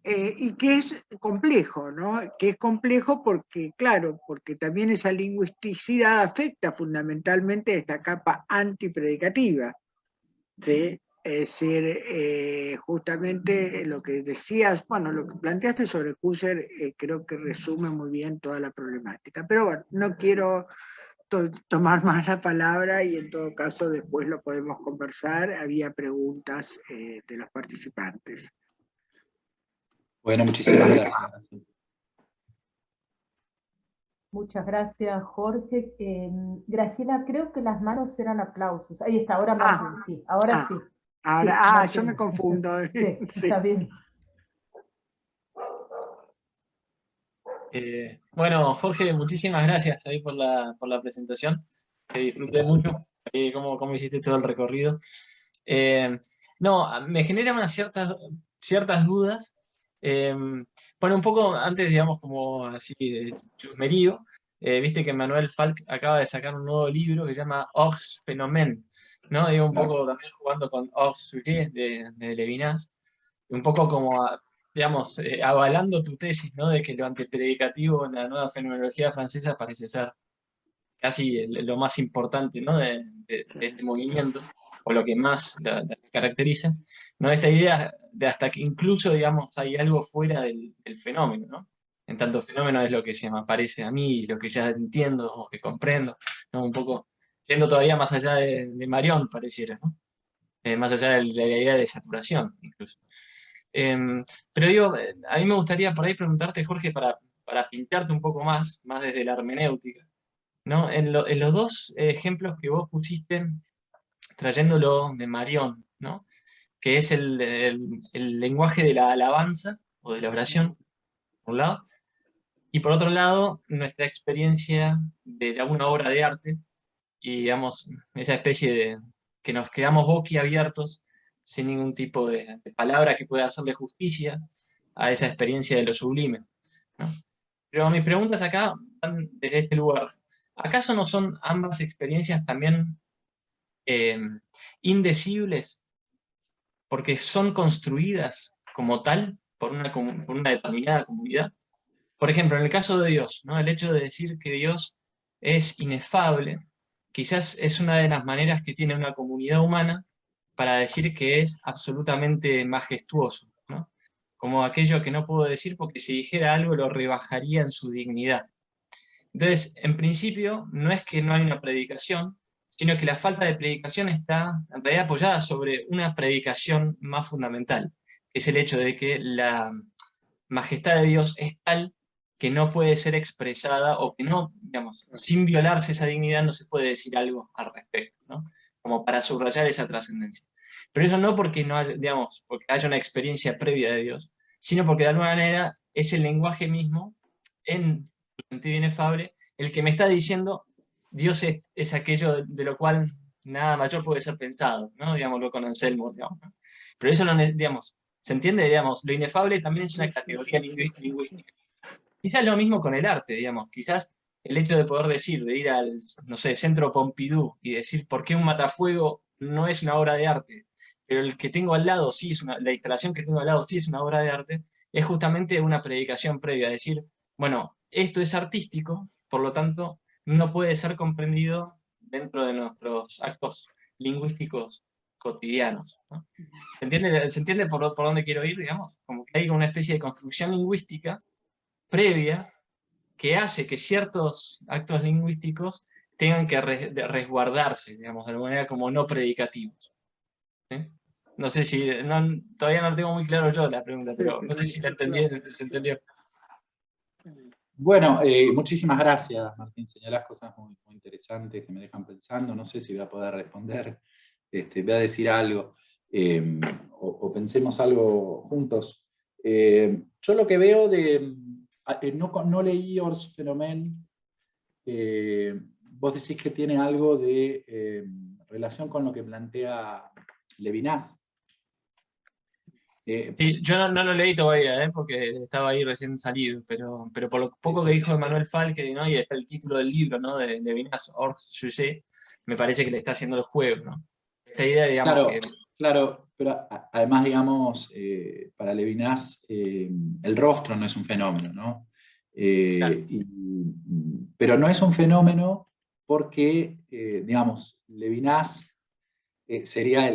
Speaker 2: Y que es complejo, ¿no? Que es complejo porque, claro, porque también esa lingüisticidad afecta fundamentalmente a esta capa antipredicativa, ¿sí? Es decir, justamente lo que decías, bueno, lo que planteaste sobre Husserl creo que resume muy bien toda la problemática. Pero bueno, no quiero tomar más la palabra y en todo caso después lo podemos conversar. Había preguntas de los participantes.
Speaker 3: Bueno, muchísimas gracias.
Speaker 1: Muchas gracias, Jorge. Graciela, creo que las manos eran aplausos. Ahí está, ahora Martín, sí, ahora sí.
Speaker 2: Ahora,
Speaker 1: sí,
Speaker 2: yo me confundo.
Speaker 1: Sí,
Speaker 2: Sí.
Speaker 1: está bien.
Speaker 4: Bueno, Jorge, muchísimas gracias ahí por la presentación. Disfruté mucho cómo hiciste todo el recorrido. No, me generan unas ciertas dudas. Bueno, un poco antes, digamos, como así de chusmerío, viste que Manuel Falk acaba de sacar un nuevo libro que se llama Hors Phénomène, ¿no? Digo, un poco también jugando con Hors Sujet de Levinas, un poco como, digamos, avalando tu tesis, ¿no? De que lo antipredicativo en la nueva fenomenología francesa parece ser casi lo más importante, ¿no? de este movimiento, o lo que más la caracteriza, ¿no? Esta idea de hasta que incluso, digamos, hay algo fuera del fenómeno, ¿no? En tanto fenómeno es lo que se me aparece a mí, lo que ya entiendo o que comprendo, ¿no? Un poco yendo todavía más allá de Marion, pareciera, ¿no? Más allá de la idea de saturación, incluso. Pero digo, a mí me gustaría por ahí preguntarte, Jorge, para pintarte un poco más desde la hermenéutica, ¿no? En los dos ejemplos que vos pusiste, trayéndolo de Marion, ¿no? Que es el lenguaje de la alabanza o de la oración, por un lado, y por otro lado, nuestra experiencia de alguna obra de arte, y digamos, esa especie de que nos quedamos boquiabiertos sin ningún tipo de palabra que pueda hacerle justicia a esa experiencia de lo sublime, ¿no? Pero mis preguntas acá van desde este lugar. ¿Acaso no son ambas experiencias también indecibles porque son construidas como tal por una determinada comunidad? Por ejemplo, en el caso de Dios, ¿no? El hecho de decir que Dios es inefable, quizás es una de las maneras que tiene una comunidad humana para decir que es absolutamente majestuoso, ¿no? Como aquello que no puedo decir porque si dijera algo lo rebajaría en su dignidad. Entonces, en principio, no es que no hay una predicación, sino que la falta de predicación está en realidad apoyada sobre una predicación más fundamental, que es el hecho de que la majestad de Dios es tal que no puede ser expresada o que no, digamos, sin violarse esa dignidad no se puede decir algo al respecto, ¿no? Como para subrayar esa trascendencia. Pero eso no porque no haya, digamos, porque haya una experiencia previa de Dios, sino porque de alguna manera es el lenguaje mismo, en su sentido inefable, el que me está diciendo Dios es aquello de lo cual nada mayor puede ser pensado, ¿no? Digámoslo con Anselmo, digamos, ¿no? Pero eso no, digamos, ¿se entiende? Digamos, lo inefable también es una categoría lingüística. Quizás lo mismo con el arte, digamos. Quizás el hecho de poder decir, de ir al, no sé, Centro Pompidou y decir por qué un matafuego no es una obra de arte, pero el que tengo al lado sí es la instalación que tengo al lado sí es una obra de arte, es justamente una predicación previa. Decir, bueno, esto es artístico, por lo tanto, no puede ser comprendido dentro de nuestros actos lingüísticos cotidianos, ¿no? ¿Se entiende por dónde quiero ir, digamos? Como que hay una especie de construcción lingüística previa que hace que ciertos actos lingüísticos tengan que resguardarse, digamos, de alguna manera como no predicativos, ¿sí? No sé si, todavía no lo tengo muy claro yo la pregunta, pero no sé si la entendí, se entendió.
Speaker 3: Bueno, muchísimas gracias, Martín. Señalás cosas muy, muy interesantes que me dejan pensando. No sé si voy a poder responder. Voy a decir algo, o pensemos algo juntos. Yo lo que veo no leí Ors Fenomen. Vos decís que tiene algo de relación con lo que plantea Levinas.
Speaker 4: Sí, yo no lo leí todavía, porque estaba ahí recién salido, pero por lo poco que dijo Manuel Falque, ¿no? Y está el título del libro, ¿no? de Levinas, Hors Sujet, me parece que le está haciendo el juego, ¿no? Esta idea, digamos,
Speaker 3: claro,
Speaker 4: que...
Speaker 3: Claro, pero además, digamos, para Levinas, el rostro no es un fenómeno, ¿no?
Speaker 4: Claro.
Speaker 3: Pero no es un fenómeno porque, digamos, Levinas sería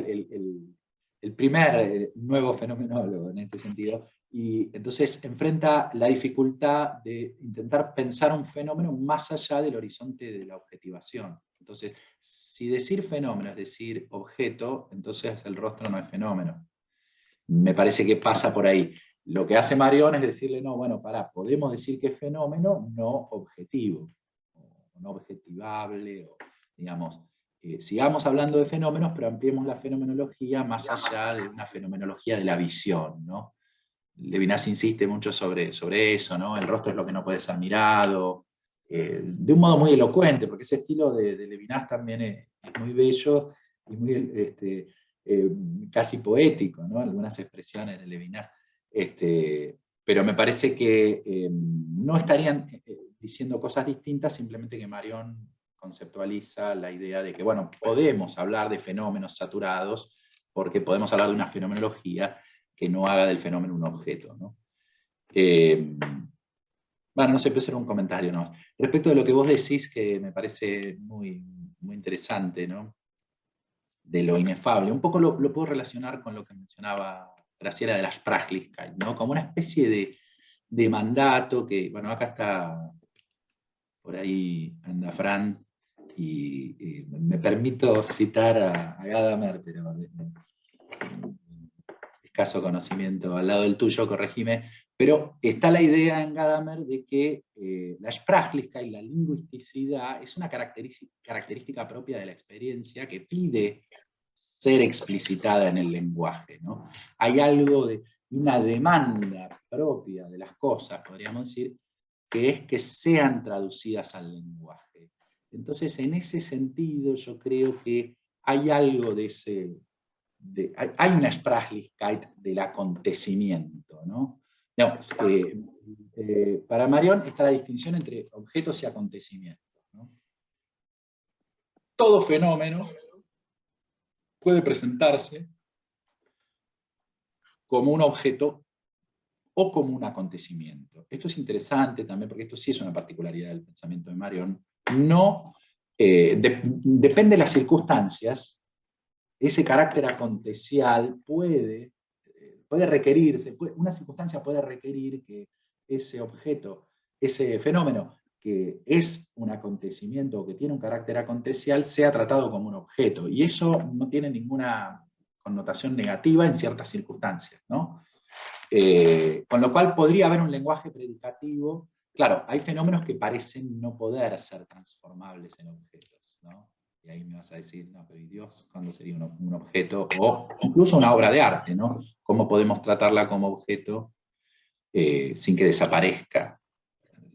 Speaker 3: el primer nuevo fenomenólogo en este sentido, y entonces enfrenta la dificultad de intentar pensar un fenómeno más allá del horizonte de la objetivación. Entonces, si decir fenómeno es decir objeto, entonces el rostro no es fenómeno. Me parece que pasa por ahí. Lo que hace Marión es decirle, no, bueno, podemos decir que es fenómeno no objetivo, o no objetivable, o digamos, sigamos hablando de fenómenos, pero ampliemos la fenomenología más allá de una fenomenología de la visión, ¿no? Levinas insiste mucho sobre eso, ¿no? El rostro es lo que no puede ser mirado, de un modo muy elocuente, porque ese estilo de Levinas también es muy bello y muy casi poético, ¿no? Algunas expresiones de Levinas. Pero me parece que no estarían diciendo cosas distintas, simplemente que Marión conceptualiza la idea de que, bueno, podemos hablar de fenómenos saturados porque podemos hablar de una fenomenología que no haga del fenómeno un objeto, ¿no? Bueno, no sé, puede ser un comentario, ¿no? Respecto de lo que vos decís, que me parece muy, muy interesante, ¿no? De lo inefable. Un poco lo puedo relacionar con lo que mencionaba Graciela de la Spraglichkeit, ¿no? Como una especie de mandato que, bueno, acá está, por ahí anda Fran, y me permito citar a Gadamer, pero escaso conocimiento al lado del tuyo, corregime, pero está la idea en Gadamer de que la Spraglichkeit y la lingüisticidad es una característica propia de la experiencia que pide ser explicitada en el lenguaje, ¿no? Hay algo de una demanda propia de las cosas, podríamos decir, que es que sean traducidas al lenguaje. Entonces, en ese sentido, yo creo que hay algo de ese... hay una Sprachlichkeit del acontecimiento, ¿no? Digamos, para Marion está la distinción entre objetos y acontecimientos, ¿no? Todo fenómeno puede presentarse como un objeto o como un acontecimiento. Esto es interesante también, porque esto sí es una particularidad del pensamiento de Marion. No, depende de las circunstancias, ese carácter acontecial puede requerirse, una circunstancia puede requerir que ese objeto, ese fenómeno, que es un acontecimiento o que tiene un carácter acontecial, sea tratado como un objeto. Y eso no tiene ninguna connotación negativa en ciertas circunstancias, ¿no? Con lo cual podría haber un lenguaje predicativo. Claro, hay fenómenos que parecen no poder ser transformables en objetos, ¿no? Y ahí me vas a decir, no, pero ¿y Dios cuándo sería un objeto? O incluso una obra de arte, ¿no? ¿Cómo podemos tratarla como objeto sin que desaparezca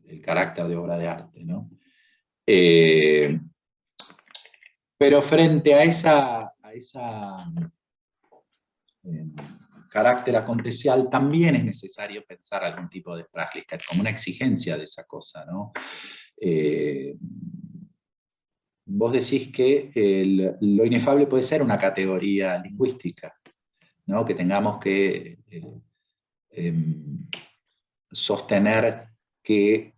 Speaker 3: el carácter de obra de arte, ¿no? Pero frente a esa carácter acontecial, también es necesario pensar algún tipo de Sprachlichkeit, como una exigencia de esa cosa, ¿no? Vos decís que lo inefable puede ser una categoría lingüística, ¿no? Que tengamos que sostener que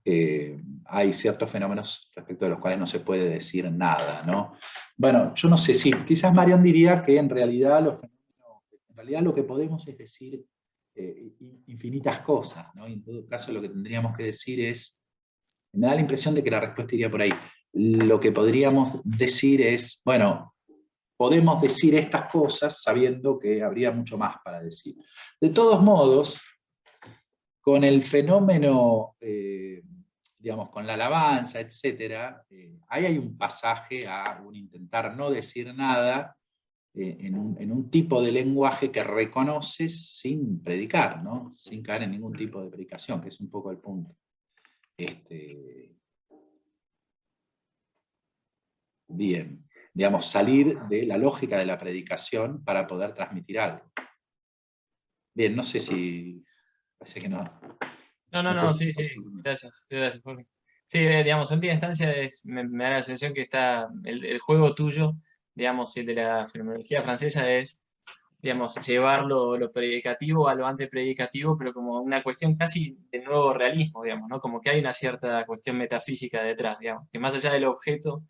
Speaker 3: hay ciertos fenómenos respecto de los cuales no se puede decir nada, ¿no? Bueno, yo no sé si, quizás Marion diría que en realidad lo que podemos es decir infinitas cosas, ¿no? Y en todo caso lo que tendríamos que decir es, me da la impresión de que la respuesta iría por ahí. Lo que podríamos decir es, bueno, podemos decir estas cosas sabiendo que habría mucho más para decir. De todos modos, con el fenómeno, digamos, con la alabanza, etc., ahí hay un pasaje a un intentar no decir nada en un tipo de lenguaje que reconoce sin predicar, ¿no? Sin caer en ningún tipo de predicación, que es un poco el punto. Bien, digamos, salir de la lógica de la predicación para poder transmitir algo. Bien, no sé si... Parece que no.
Speaker 4: No, sí, gracias, Jorge. Sí, digamos, en última instancia me da la sensación que está el juego tuyo, digamos, el de la fenomenología francesa es, digamos, llevar lo predicativo a lo antepredicativo, pero como una cuestión casi de nuevo realismo, digamos, ¿no? Como que hay una cierta cuestión metafísica detrás, digamos, que más allá del objeto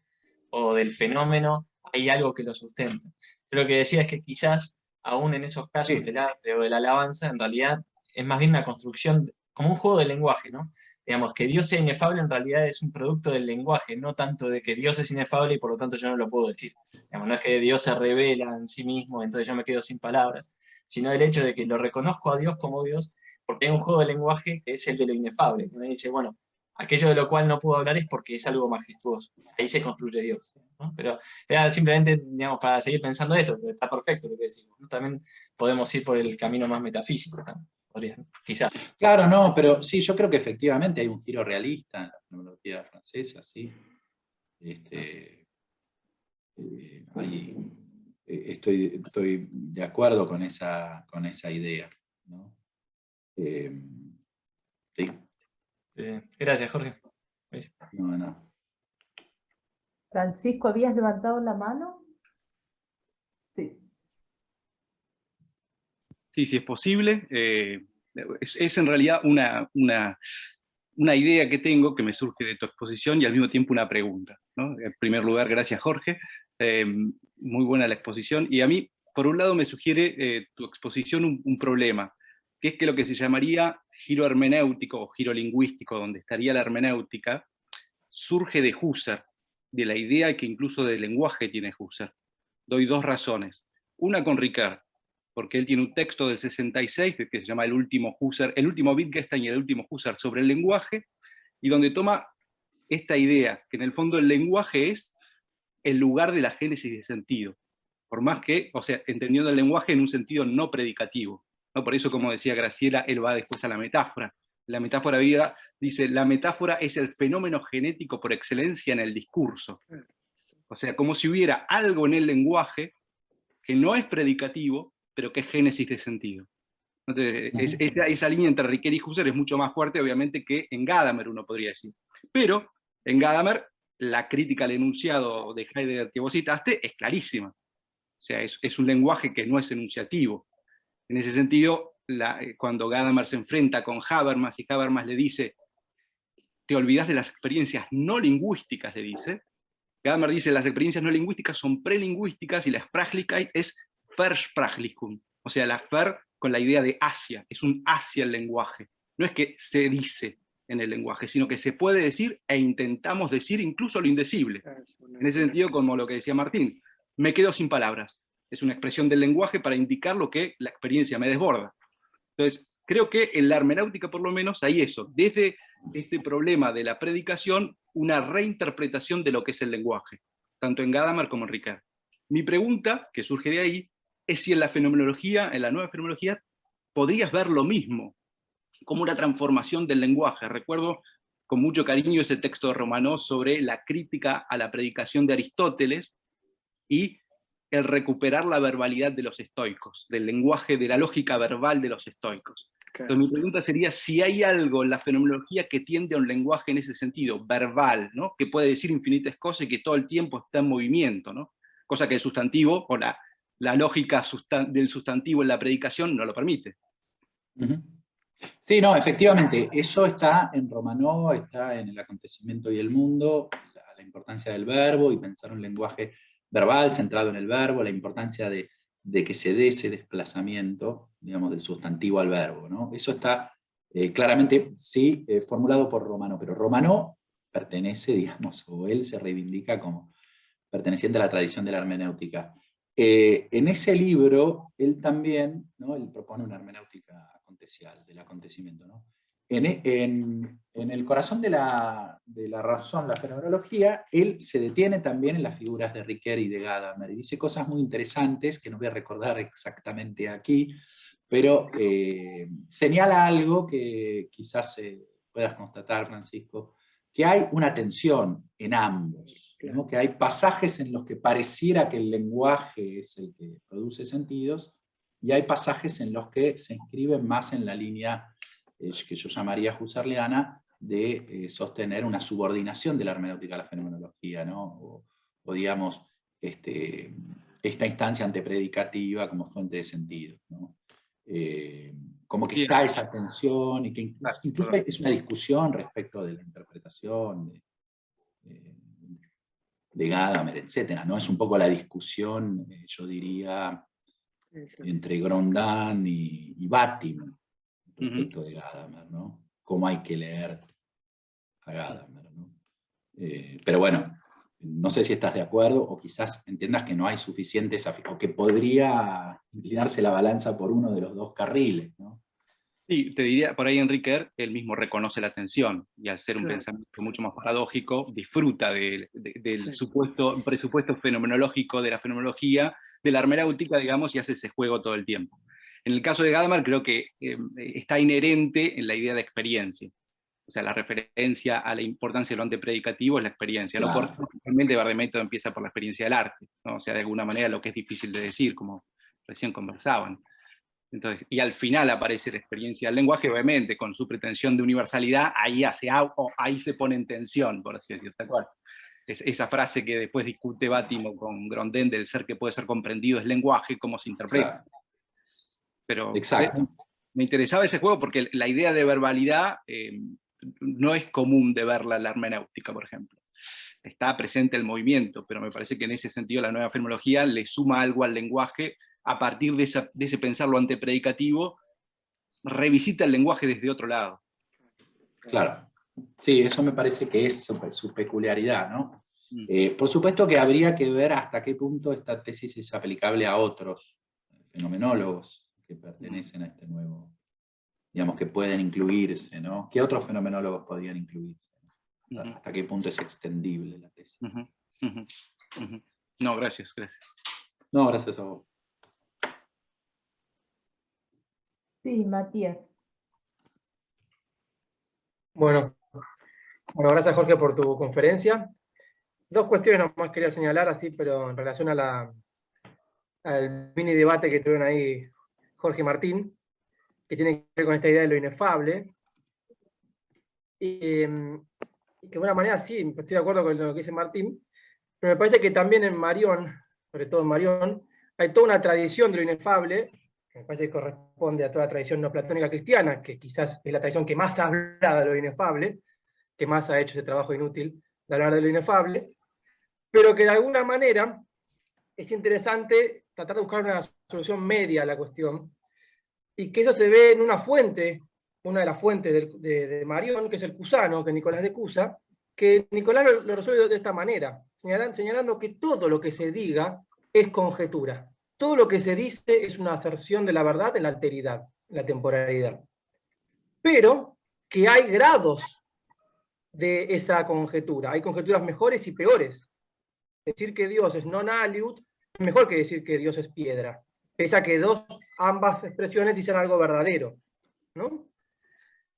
Speaker 4: o del fenómeno, hay algo que lo sustenta. Yo lo que decía es que quizás, aún en esos casos del arte o de la alabanza, en realidad es más bien una construcción, como un juego de lenguaje, ¿no? Digamos, que Dios sea inefable en realidad es un producto del lenguaje, no tanto de que Dios es inefable y por lo tanto yo no lo puedo decir. Digamos, no es que Dios se revela en sí mismo, entonces yo me quedo sin palabras, sino el hecho de que lo reconozco a Dios como Dios, porque hay un juego de lenguaje que es el de lo inefable, que me dice, bueno, aquello de lo cual no puedo hablar es porque es algo majestuoso. Ahí se construye Dios, ¿no? Pero era simplemente, digamos, para seguir pensando esto, porque está perfecto lo que decimos, ¿no? También podemos ir por el camino más metafísico, quizás.
Speaker 3: Claro, no, pero sí, yo creo que efectivamente hay un giro realista en la fenomenología francesa, sí. Estoy de acuerdo con esa idea, ¿no? Sí.
Speaker 4: Gracias, Jorge.
Speaker 3: No.
Speaker 1: Francisco, ¿habías levantado la mano? Sí.
Speaker 5: Sí, si es posible. Es en realidad una idea que tengo que me surge de tu exposición y al mismo tiempo una pregunta, ¿no? En primer lugar, gracias, Jorge. Muy buena la exposición. Y a mí, por un lado, me sugiere tu exposición un problema, que es que lo que se llamaría giro hermenéutico o giro lingüístico, donde estaría la hermenéutica, surge de Husserl, de la idea que incluso del lenguaje tiene Husserl. Doy dos razones. Una con Ricard, porque él tiene un texto del 66 que se llama el último Wittgenstein y el último Husserl sobre el lenguaje, y donde toma esta idea, que en el fondo el lenguaje es el lugar de la génesis de sentido, por más que, o sea, entendiendo el lenguaje en un sentido no predicativo, ¿no? Por eso, como decía Graciela, él va después a la metáfora, La metáfora vida dice, la metáfora es el fenómeno genético por excelencia en el discurso. O sea, como si hubiera algo en el lenguaje que no es predicativo, pero que es génesis de sentido. Entonces, esa línea entre Riquet y Husserl es mucho más fuerte, obviamente, que en Gadamer, uno podría decir. Pero en Gadamer, la crítica al enunciado de Heidegger que vos citaste es clarísima. O sea, es un lenguaje que no es enunciativo. En ese sentido, cuando Gadamer se enfrenta con Habermas y Habermas le dice, te olvidas de las experiencias no lingüísticas, le dice. Gadamer dice, las experiencias no lingüísticas son prelingüísticas y la Sprachlichkeit es Versprachlichung. O sea, la Ver con la idea de hacia, es un hacia el lenguaje. No es que se dice en el lenguaje, sino que se puede decir e intentamos decir incluso lo indecible. En ese sentido, como lo que decía Martín, me quedo sin palabras. Es una expresión del lenguaje para indicar lo que la experiencia me desborda. Entonces, creo que en la hermenéutica por lo menos hay eso, desde este problema de la predicación, una reinterpretación de lo que es el lenguaje, tanto en Gadamer como en Riquet. Mi pregunta, que surge de ahí, es si en la fenomenología, en la nueva fenomenología, podrías ver lo mismo, como una transformación del lenguaje. Recuerdo con mucho cariño ese texto de Romanó sobre la crítica a la predicación de Aristóteles y el recuperar la verbalidad de los estoicos, del lenguaje, de la lógica verbal de los estoicos. Entonces mi pregunta sería si hay algo en la fenomenología que tiende a un lenguaje en ese sentido, verbal, ¿no? Que puede decir infinitas cosas y que todo el tiempo está en movimiento, ¿no? Cosa que el sustantivo, o la lógica del sustantivo en la predicación no lo permite.
Speaker 3: Sí, no, efectivamente, eso está en Romanó, está en el acontecimiento y el mundo, la importancia del verbo y pensar un lenguaje verbal centrado en el verbo, la importancia de que se dé ese desplazamiento, digamos, del sustantivo al verbo, ¿no? Eso está claramente, sí, formulado por Romanó, pero Romanó pertenece, digamos, o él se reivindica como perteneciente a la tradición de la hermenéutica. En ese libro, él también, ¿no? Él propone una hermenéutica acontecial, del acontecimiento, ¿no? En el corazón de la razón, la fenomenología, él se detiene también en las figuras de Riquet y de Gadamer, y dice cosas muy interesantes, que no voy a recordar exactamente aquí, pero señala algo que quizás puedas constatar, Francisco, que hay una tensión en ambos, ¿no? Que hay pasajes en los que pareciera que el lenguaje es el que produce sentidos, y hay pasajes en los que se inscriben más en la línea que yo llamaría husserliana, de sostener una subordinación de la hermenéutica a la fenomenología, ¿no? O digamos, esta instancia antepredictiva como fuente de sentido, ¿no? Como que está esa tensión, y que incluso es una discusión respecto de la interpretación de Gadamer, etc., ¿no? Es un poco la discusión, yo diría, entre Grondin y Batim, respecto de Gadamer, ¿no? Cómo hay que leer a Gadamer, ¿no? Pero bueno, no sé si estás de acuerdo, o quizás entiendas que no hay suficientes, o que podría inclinarse la balanza por uno de los dos carriles, ¿no?
Speaker 5: Sí, te diría, por ahí Enrique, él mismo reconoce la tensión, y al ser un pensamiento mucho más paradójico, disfruta del presupuesto fenomenológico de la fenomenología, de la hermenéutica, digamos, y hace ese juego todo el tiempo. En el caso de Gadamer, creo que está inherente en la idea de experiencia. O sea, la referencia a la importancia de lo antepredicativo es la experiencia. Claro. ¿No? Porque realmente Barremeto empieza por la experiencia del arte, ¿no? O sea, de alguna manera lo que es difícil de decir, como recién conversaban. Entonces, y al final aparece la experiencia del lenguaje, obviamente, con su pretensión de universalidad, ahí se pone en tensión, por así decirlo, tal cual. Es esa frase que después discute Bátimo con Grondin del ser que puede ser comprendido es lenguaje, cómo se interpreta. Claro. Pero exacto. Me interesaba ese juego porque la idea de verbalidad no es común de verla en la hermenéutica, por ejemplo. Está presente el movimiento, pero me parece que en ese sentido la nueva fenomenología le suma algo al lenguaje a partir de ese pensarlo antepredicativo, revisita el lenguaje desde otro lado.
Speaker 3: Claro. Sí, eso me parece que es su peculiaridad, ¿no? Por supuesto que habría que ver hasta qué punto esta tesis es aplicable a otros fenomenólogos que pertenecen a este nuevo, digamos, que pueden incluirse, ¿no? ¿Qué otros fenomenólogos podrían incluirse? ¿Hasta qué punto es extendible la tesis?
Speaker 5: No, gracias.
Speaker 3: No, gracias a vos.
Speaker 1: Sí, Matías.
Speaker 6: Bueno, gracias Jorge por tu conferencia. Dos cuestiones nomás quería señalar, así, pero en relación a al mini debate que tuvieron ahí Jorge y Martín, que tiene que ver con esta idea de lo inefable. Y que de alguna manera sí, estoy de acuerdo con lo que dice Martín, pero me parece que también en Marión, sobre todo en Marión, hay toda una tradición de lo inefable, que me parece que corresponde a toda la tradición neoplatónica cristiana, que quizás es la tradición que más habla de lo inefable, que más ha hecho ese trabajo inútil de hablar de lo inefable, pero que de alguna manera es interesante tratar de buscar una solución media a la cuestión, y que eso se ve en una fuente, una de las fuentes de Marión, que es el Cusano, que es Nicolás de Cusa, que Nicolás lo resuelve de esta manera, señalando que todo lo que se diga es conjetura. Todo lo que se dice es una aserción de la verdad en la alteridad, en la temporalidad. Pero que hay grados de esa conjetura. Hay conjeturas mejores y peores. Decir que Dios es non aliud es mejor que decir que Dios es piedra, pese a que ambas expresiones dicen algo verdadero, ¿no?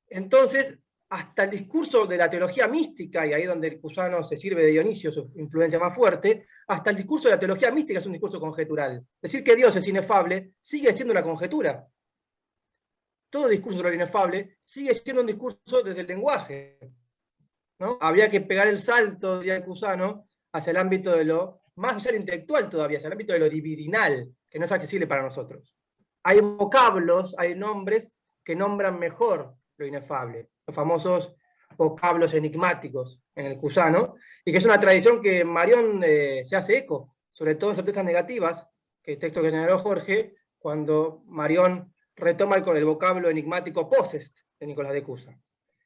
Speaker 6: Entonces, hasta el discurso de la teología mística, y ahí donde el Cusano se sirve de Dionisio, su influencia más fuerte, hasta el discurso de la teología mística es un discurso conjetural. Decir que Dios es inefable sigue siendo una conjetura. Todo discurso sobre lo inefable sigue siendo un discurso desde el lenguaje, ¿no? Habría que pegar el salto, diría el Cusano, hacia el ámbito de lo más allá del intelectual todavía, hacia el ámbito de lo dividinal, que no es accesible para nosotros. Hay vocablos, hay nombres que nombran mejor lo inefable, los famosos vocablos enigmáticos en el Cusano, y que es una tradición que Marión se hace eco, sobre todo en certezas negativas, que el texto que señaló Jorge, cuando Marión retoma el vocablo enigmático possest de Nicolás de Cusa,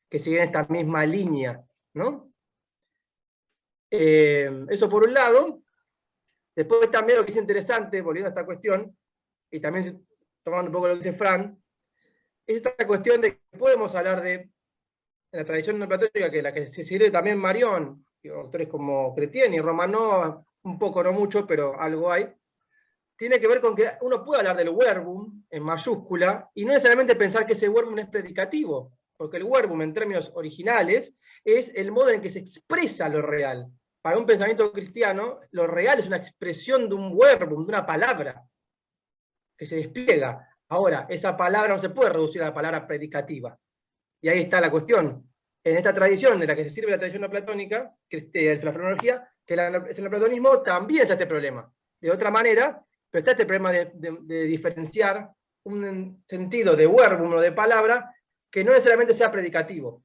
Speaker 6: que sigue en esta misma línea, ¿no? Eso por un lado. Después también lo que es interesante, volviendo a esta cuestión, y también tomando un poco lo que dice Fran, es esta cuestión de que podemos hablar de, en la tradición neoplatónica, que la que se sirve también Marión, y autores como Chrétien y Romanov, un poco, no mucho, pero algo hay, tiene que ver con que uno puede hablar del verbum en mayúscula, y no necesariamente pensar que ese verbum es predicativo, porque el verbum en términos originales es el modo en que se expresa lo real. Para un pensamiento cristiano, lo real es una expresión de un verbum, de una palabra, que se despliega. Ahora, esa palabra no se puede reducir a la palabra predicativa. Y ahí está la cuestión. En esta tradición de la que se sirve la tradición neoplatónica, que es la fenomenología, que es el neoplatonismo, también está este problema. De otra manera, pero está este problema de diferenciar un sentido de verbum o de palabra que no necesariamente sea predicativo.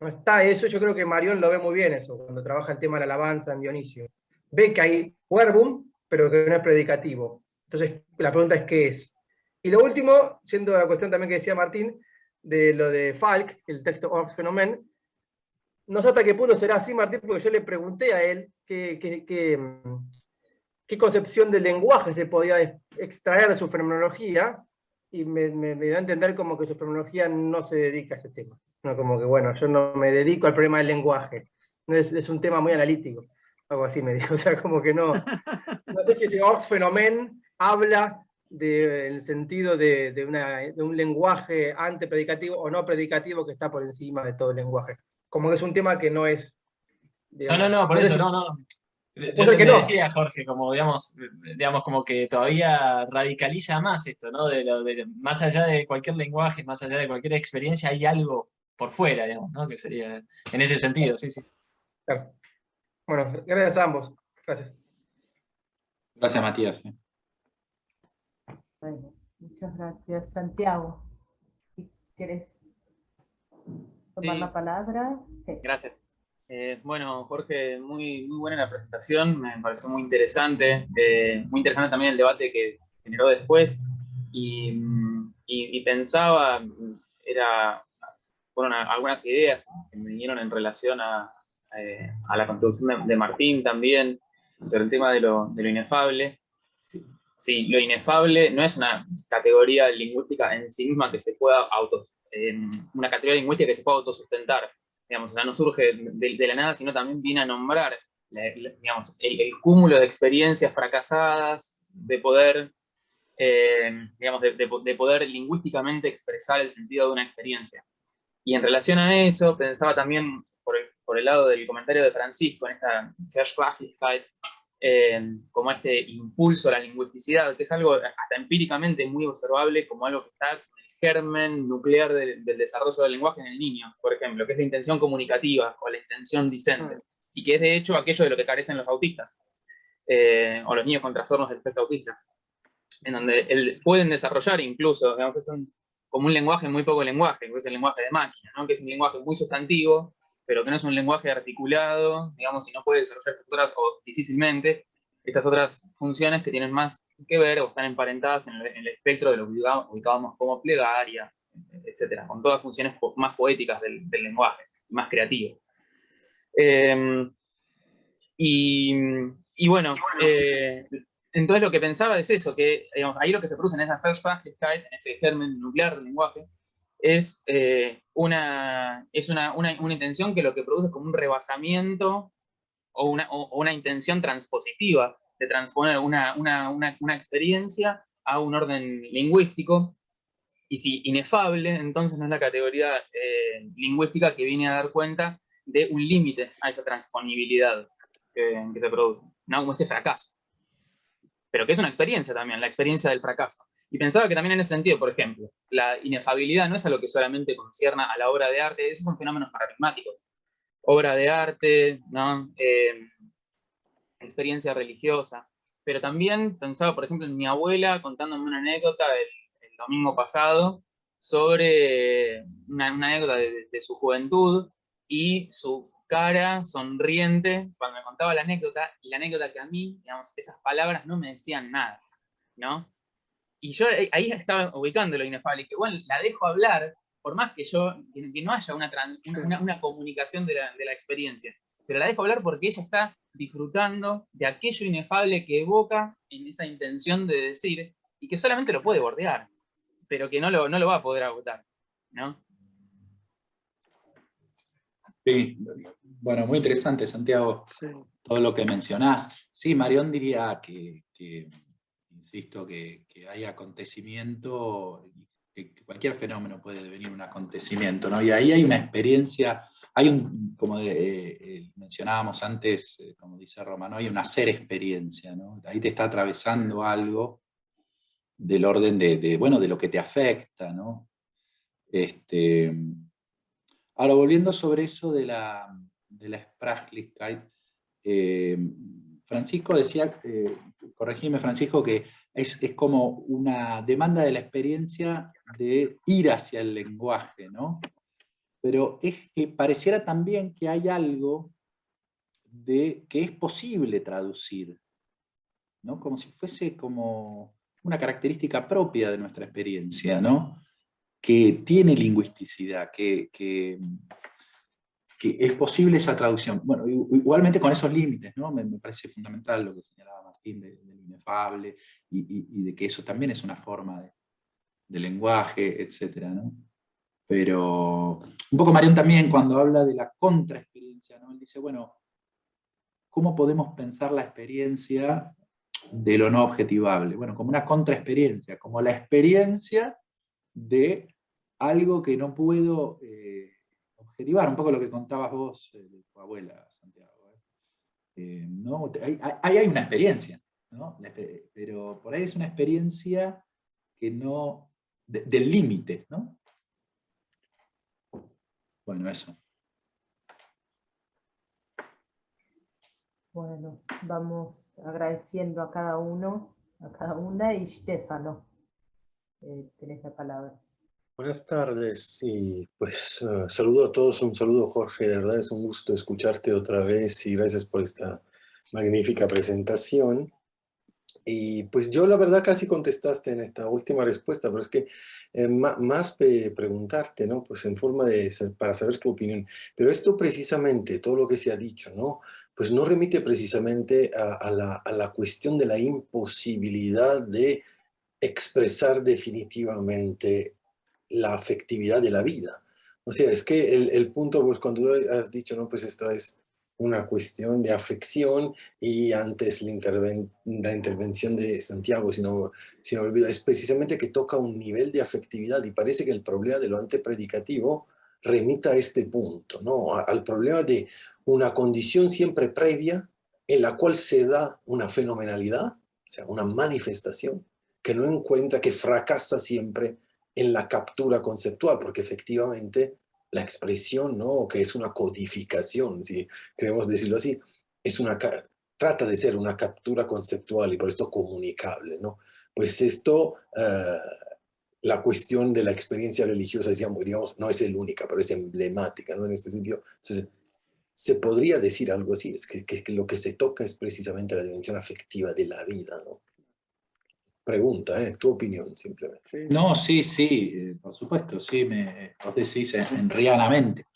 Speaker 6: No está eso, yo creo que Marión lo ve muy bien eso, cuando trabaja el tema de la alabanza en Dionisio. Ve que hay verbum, pero que no es predicativo. Entonces, la pregunta es ¿qué es? Y lo último, siendo la cuestión también que decía Martín, de lo de Falk, el texto Orff Phänomen, no sé hasta qué punto será así, Martín, porque yo le pregunté a él qué concepción del lenguaje se podía extraer de su fenomenología, y me dio a entender como que su fenomenología no se dedica a ese tema. No, como que, bueno, yo no me dedico al problema del lenguaje. Es un tema muy analítico. Algo así me dijo. O sea, como que no. No sé si ese Orff Phänomen habla del sentido de un lenguaje antepredicativo o no predicativo que está por encima de todo el lenguaje. Como que es un tema que no es.
Speaker 4: Digamos, no, por eso, no. Yo le decía a Jorge, como digamos, como que todavía radicaliza más esto, ¿no? Más allá de cualquier lenguaje, más allá de cualquier experiencia, hay algo por fuera, digamos, ¿no? Que sería en ese sentido, sí.
Speaker 6: Claro. Bueno, gracias a ambos. Gracias.
Speaker 3: Gracias, Matías.
Speaker 1: Bueno, muchas gracias. Santiago, si quieres tomar la palabra. Sí.
Speaker 7: Gracias. Bueno, Jorge, muy buena la presentación, me pareció muy interesante también el debate que se generó después, y pensaba, fueron algunas ideas que me vinieron en relación a la contribución de Martín también, sobre el tema de lo inefable. Sí, lo inefable no es una categoría lingüística en sí misma que se pueda una categoría lingüística que se pueda autosustentar. Digamos, o sea, no surge de la nada, sino también viene a nombrar digamos, el cúmulo de experiencias fracasadas, de poder, digamos, de poder lingüísticamente expresar el sentido de una experiencia. Y en relación a eso, pensaba también por el lado del comentario de Francisco, en esta Versprachlichkeit, como este impulso a la lingüisticidad, que es algo hasta empíricamente muy observable, como algo que está en el germen nuclear del desarrollo del lenguaje en el niño, por ejemplo, que es la intención comunicativa o la intención discente, y que es de hecho aquello de lo que carecen los autistas, o los niños con trastornos del espectro autista, en donde pueden desarrollar incluso, digamos, como un lenguaje muy poco lenguaje, que es el lenguaje de máquina, ¿no? Que es un lenguaje muy sustantivo, pero que no es un lenguaje articulado, digamos, y no puede desarrollar estas otras, o difícilmente, estas otras funciones que tienen más que ver o están emparentadas en el espectro de lo que ubicábamos como plegaria, etcétera, con todas funciones más poéticas del lenguaje, más creativas. Y bueno, entonces lo que pensaba es eso, que digamos, ahí lo que se produce en esa Versprachlichkeit, en ese germen nuclear del lenguaje, es una intención que lo que produce es como un rebasamiento o una intención transpositiva de transponer una experiencia a un orden lingüístico. Y si inefable, entonces no es la categoría lingüística que viene a dar cuenta de un límite a esa transponibilidad que se produce, ¿no? Como ese fracaso. Pero que es una experiencia también, la experiencia del fracaso. Y pensaba que también en ese sentido, por ejemplo, la inefabilidad no es algo que solamente concierna a la obra de arte, esos son fenómenos paradigmáticos. Obra de arte, ¿no? Experiencia religiosa. Pero también pensaba, por ejemplo, en mi abuela contándome una anécdota el domingo pasado sobre una anécdota de su juventud y su cara sonriente cuando me contaba la anécdota, y la anécdota que a mí, digamos, esas palabras no me decían nada, ¿no? Y yo ahí estaba ubicando lo inefable, que bueno, la dejo hablar, por más que que no haya una comunicación de la experiencia, pero la dejo hablar porque ella está disfrutando de aquello inefable que evoca en esa intención de decir, y que solamente lo puede bordear, pero que no lo va a poder agotar, ¿no?
Speaker 3: Sí, bueno, muy interesante, Santiago,
Speaker 2: Sí.
Speaker 3: todo lo que mencionás. Sí, Marión diría insisto, que hay acontecimiento, que cualquier fenómeno puede devenir un acontecimiento, ¿no? Y ahí hay una experiencia, como mencionábamos antes, como dice Romano, hay una ser experiencia, ¿no? Ahí te está atravesando algo del orden de lo que te afecta, ¿no? Ahora, volviendo sobre eso de la Sprachlichkeit, Francisco decía, corregime Francisco, que es como una demanda de la experiencia de ir hacia el lenguaje, ¿no? Pero es que pareciera también que hay algo que es posible traducir, ¿no? Como si fuese como una característica propia de nuestra experiencia, ¿no? Que tiene lingüisticidad, que es posible esa traducción. Bueno, igualmente con esos límites, ¿no? Me parece fundamental lo que señalaba Martín del inefable, y de que eso también es una forma de lenguaje, etc., ¿no? Pero un poco Marión también cuando habla de la contraexperiencia, ¿no? Él dice, bueno, ¿cómo podemos pensar la experiencia de lo no objetivable? Bueno, como una contraexperiencia, como la experiencia de algo que no puedo objetivar, un poco lo que contabas vos de tu abuela, Santiago. ¿No? Ahí hay una experiencia, ¿no? Pero por ahí es una experiencia que no, del límite, ¿no? Bueno, eso.
Speaker 1: Bueno, vamos agradeciendo a cada uno, a cada una, y Stefano, tenés la palabra.
Speaker 8: Buenas tardes y pues saludo a todos, un saludo Jorge, de verdad es un gusto escucharte otra vez y gracias por esta magnífica presentación. Y pues yo la verdad casi contestaste en esta última respuesta, pero es que más preguntarte, ¿no? Pues en forma para saber tu opinión. Pero esto precisamente, todo lo que se ha dicho, ¿no? Pues no remite precisamente a la cuestión de la imposibilidad de expresar definitivamente la afectividad de la vida. O sea, es que el punto, pues cuando has dicho, no, pues esto es una cuestión de afección y antes la intervención de Santiago, si no olvido, es precisamente que toca un nivel de afectividad y parece que el problema de lo antepredicativo remita a este punto, ¿no? Al problema de una condición siempre previa en la cual se da una fenomenalidad, o sea, una manifestación que no encuentra, que fracasa siempre en la captura conceptual, porque efectivamente la expresión, ¿no? Que es una codificación, si queremos decirlo así, trata de ser una captura conceptual y por esto comunicable, ¿no? Pues esto, la cuestión de la experiencia religiosa, digamos, no es el única, pero es emblemática, ¿no? En este sentido. Entonces, se podría decir algo así, es que lo que se toca es precisamente la dimensión afectiva de la vida, ¿no? Pregunta, tu opinión, simplemente.
Speaker 2: Sí.
Speaker 3: No, sí, por supuesto, sí, vos decís enrianamente.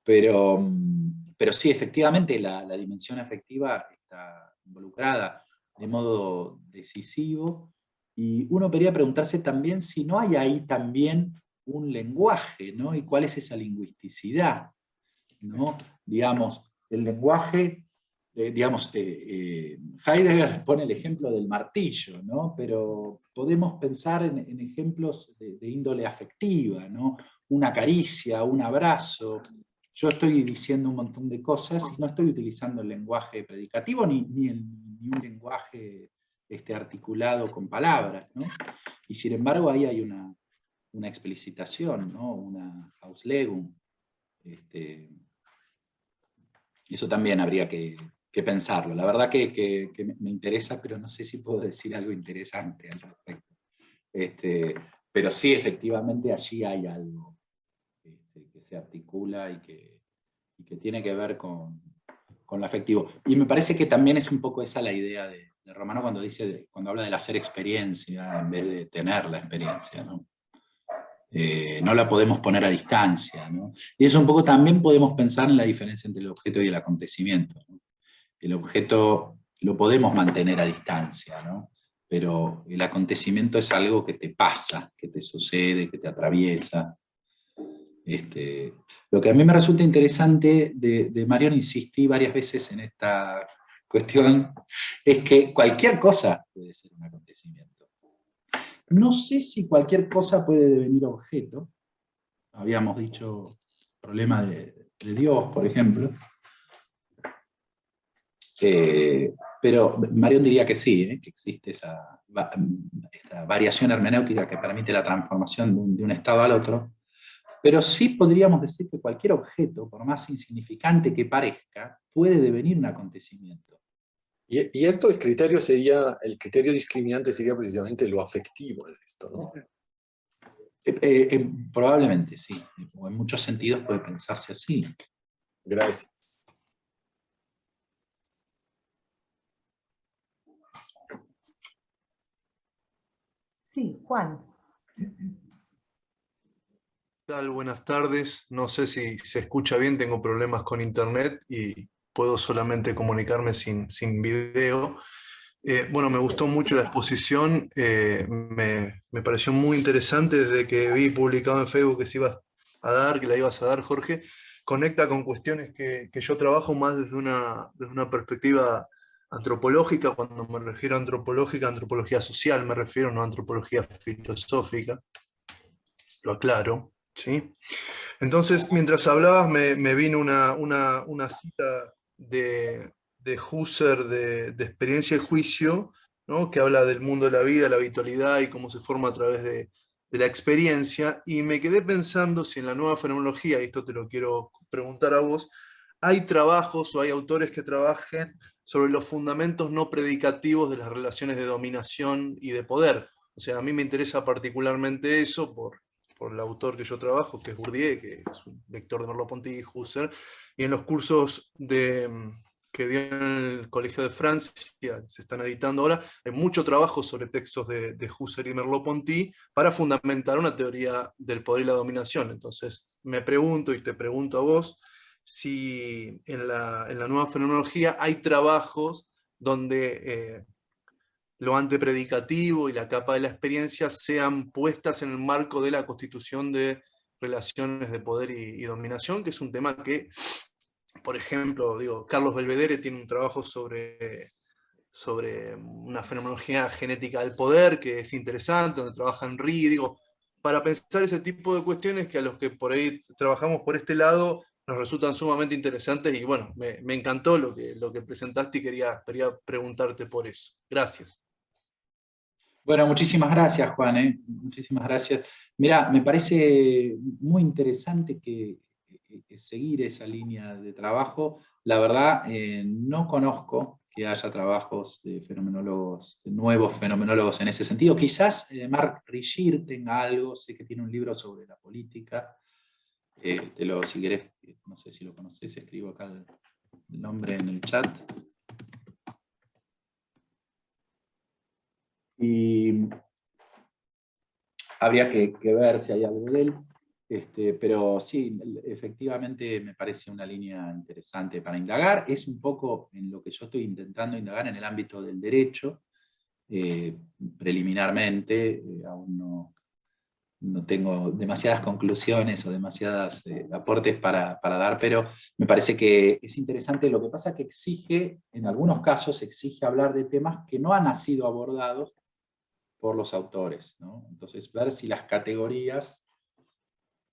Speaker 3: Pero sí, efectivamente, la dimensión afectiva está involucrada de modo decisivo, y uno podría preguntarse también si no hay ahí también un lenguaje, ¿no? Y cuál es esa lingüisticidad, ¿no? Digamos, el lenguaje, Heidegger pone el ejemplo del martillo, ¿no? Pero podemos pensar en ejemplos de índole afectiva, ¿no? Una caricia, un abrazo. Yo estoy diciendo un montón de cosas y no estoy utilizando el lenguaje predicativo ni un lenguaje articulado con palabras, ¿no? Y sin embargo ahí hay una explicitación, ¿no? Una Auslegung. Eso también habría que pensarlo. La verdad que me interesa, pero no sé si puedo decir algo interesante al respecto. Pero sí, efectivamente, allí hay algo que se articula y que tiene que ver con lo afectivo. Y me parece que también es un poco esa la idea de Romano cuando habla del hacer experiencia en vez de tener la experiencia, ¿no? No la podemos poner a distancia, ¿no? Y eso un poco también podemos pensar en la diferencia entre el objeto y el acontecimiento, ¿no? El objeto lo podemos mantener a distancia, ¿no? Pero el acontecimiento es algo que te pasa, que te sucede, que te atraviesa. Lo que a mí me resulta interesante de Mariano, insistí varias veces en esta cuestión, es que cualquier cosa puede ser un acontecimiento. No sé si cualquier cosa puede devenir objeto. Habíamos dicho problema de Dios, por ejemplo. Pero Marión diría que sí, que existe esta variación hermenéutica que permite la transformación de un estado al otro. Pero sí podríamos decir que cualquier objeto, por más insignificante que parezca, puede devenir un acontecimiento.
Speaker 8: Y esto, el criterio discriminante sería precisamente lo afectivo en esto, ¿no?
Speaker 3: Probablemente, sí. En muchos sentidos puede pensarse así.
Speaker 8: Gracias.
Speaker 1: Sí, Juan.
Speaker 9: ¿Qué tal? Buenas tardes. No sé si se escucha bien, tengo problemas con internet y puedo solamente comunicarme sin video. Bueno, me gustó mucho la exposición, me pareció muy interesante desde que vi publicado en Facebook que se iba a dar, que la ibas a dar, Jorge. Conecta con cuestiones que yo trabajo más desde una perspectiva antropológica. Cuando me refiero a antropológica, antropología social me refiero, no a antropología filosófica. Lo aclaro, ¿sí? Entonces, mientras hablabas, me vino una cita de Husserl de Experiencia y Juicio, ¿no? Que habla del mundo de la vida, la habitualidad y cómo se forma a través de la experiencia, y me quedé pensando si en la nueva fenomenología, y esto te lo quiero preguntar a vos, hay trabajos o hay autores que trabajen sobre los fundamentos no predicativos de las relaciones de dominación y de poder. O sea, a mí me interesa particularmente eso por el autor que yo trabajo, que es Bourdieu, que es un lector de Merleau-Ponty y Husserl, y en los cursos que dio en el Colegio de Francia, se están editando ahora, hay mucho trabajo sobre textos de Husserl y Merleau-Ponty para fundamentar una teoría del poder y la dominación. Entonces me pregunto, y te pregunto a vos, si en la nueva fenomenología hay trabajos donde lo antepredicativo y la capa de la experiencia sean puestas en el marco de la constitución de relaciones de poder y dominación, que es un tema que, por ejemplo, Carlos Belvedere tiene un trabajo sobre una fenomenología genética del poder, que es interesante, donde trabaja Henry, para pensar ese tipo de cuestiones que a los que por ahí trabajamos por este lado nos resultan sumamente interesantes, y bueno, me encantó lo que presentaste y quería preguntarte por eso. Gracias.
Speaker 3: Bueno, muchísimas gracias, Juan, muchísimas gracias. Mira, me parece muy interesante que seguir esa línea de trabajo. La verdad, no conozco que haya trabajos de fenomenólogos, de nuevos fenomenólogos en ese sentido. Quizás Marc Richir tenga algo, sé que tiene un libro sobre la política. Si querés, no sé si lo conocés, escribo acá el nombre en el chat. Y habría que ver si hay algo de él, pero sí, efectivamente me parece una línea interesante para indagar. Es un poco en lo que yo estoy intentando indagar en el ámbito del derecho, preliminarmente, aún no tengo demasiadas conclusiones o demasiados aportes para dar, pero me parece que es interesante. Lo que pasa es que exige, en algunos casos, exige hablar de temas que no han sido abordados por los autores, ¿no? Entonces, ver si las categorías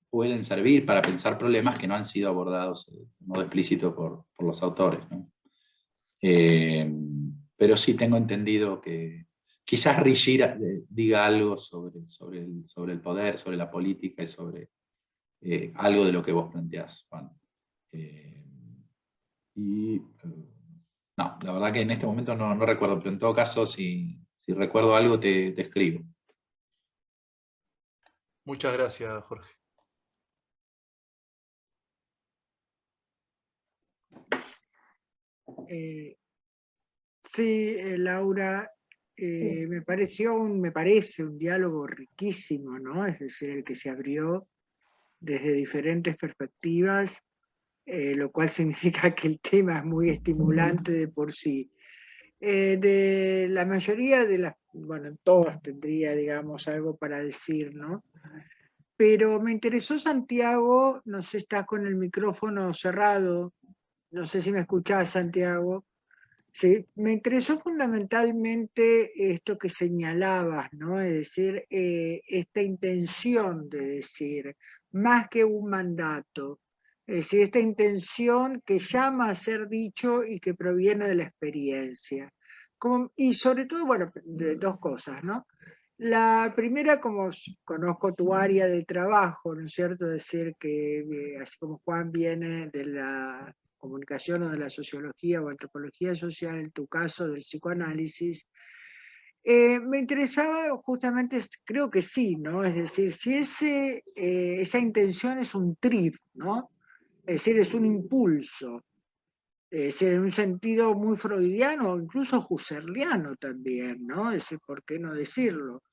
Speaker 3: pueden servir para pensar problemas que no han sido abordados de modo explícito por los autores, ¿no? Pero sí tengo entendido que quizás Richir diga algo sobre el poder, sobre la política y sobre algo de lo que vos planteás, Juan. No, la verdad que en este momento no recuerdo, pero en todo caso, si recuerdo algo, te escribo.
Speaker 9: Muchas gracias, Jorge.
Speaker 2: Sí, Laura,
Speaker 1: Sí.
Speaker 2: me parece un diálogo riquísimo, ¿no? Es decir, el que se abrió desde diferentes perspectivas, lo cual significa que el tema es muy estimulante de por sí. De la mayoría de las, bueno, todas tendría, digamos, algo para decir, ¿no? Pero me interesó Santiago, no sé, estás con el micrófono cerrado, no sé si me escuchás, Santiago. Sí, me interesó fundamentalmente esto que señalabas, ¿no? Es decir, esta intención de decir, más que un mandato, es decir, esta intención que llama a ser dicho y que proviene de la experiencia. Y sobre todo, bueno, de dos cosas, ¿no? La primera, como conozco tu área de trabajo, ¿no es cierto? Es decir, que así como Juan viene de la comunicación o de la sociología o antropología social, en tu caso del psicoanálisis, me interesaba justamente, creo que sí, ¿no? Es decir, si esa intención es un trip, ¿no? Es decir, es un impulso, es decir, en un sentido muy freudiano o incluso husserliano también, ¿no? Es decir, ¿por qué no decirlo?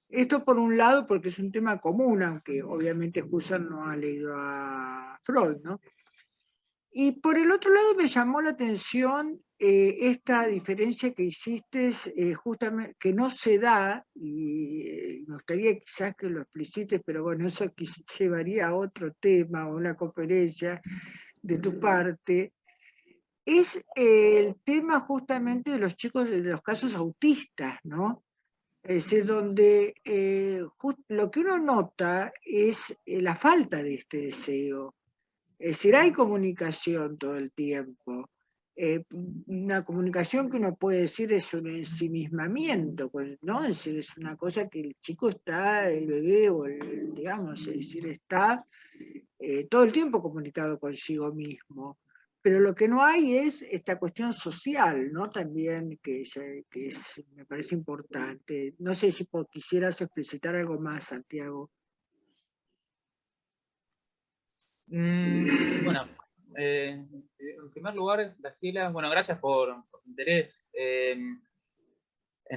Speaker 2: Esto por un lado porque es un tema común, aunque obviamente Husserl no ha leído a Freud, ¿no? Y por el otro lado me llamó la atención esta diferencia que hiciste, justamente, que no se da, y me gustaría quizás que lo explicites, pero bueno, eso quizás llevaría a otro tema o una conferencia de tu parte, es el tema justamente de los chicos, de los casos autistas, ¿no? Es decir, donde lo que uno nota es la falta de este deseo. Es decir, hay comunicación todo el tiempo. Una comunicación que uno puede decir es un ensimismamiento, pues, ¿no? Es decir, es una cosa que el chico está, el bebé o digamos, es decir, está todo el tiempo comunicado consigo mismo. Pero lo que no hay es esta cuestión social, ¿no? También me parece importante. No sé si quisieras explicitar algo más, Santiago.
Speaker 7: Bueno, en primer lugar, Graciela, bueno, gracias por tu interés. En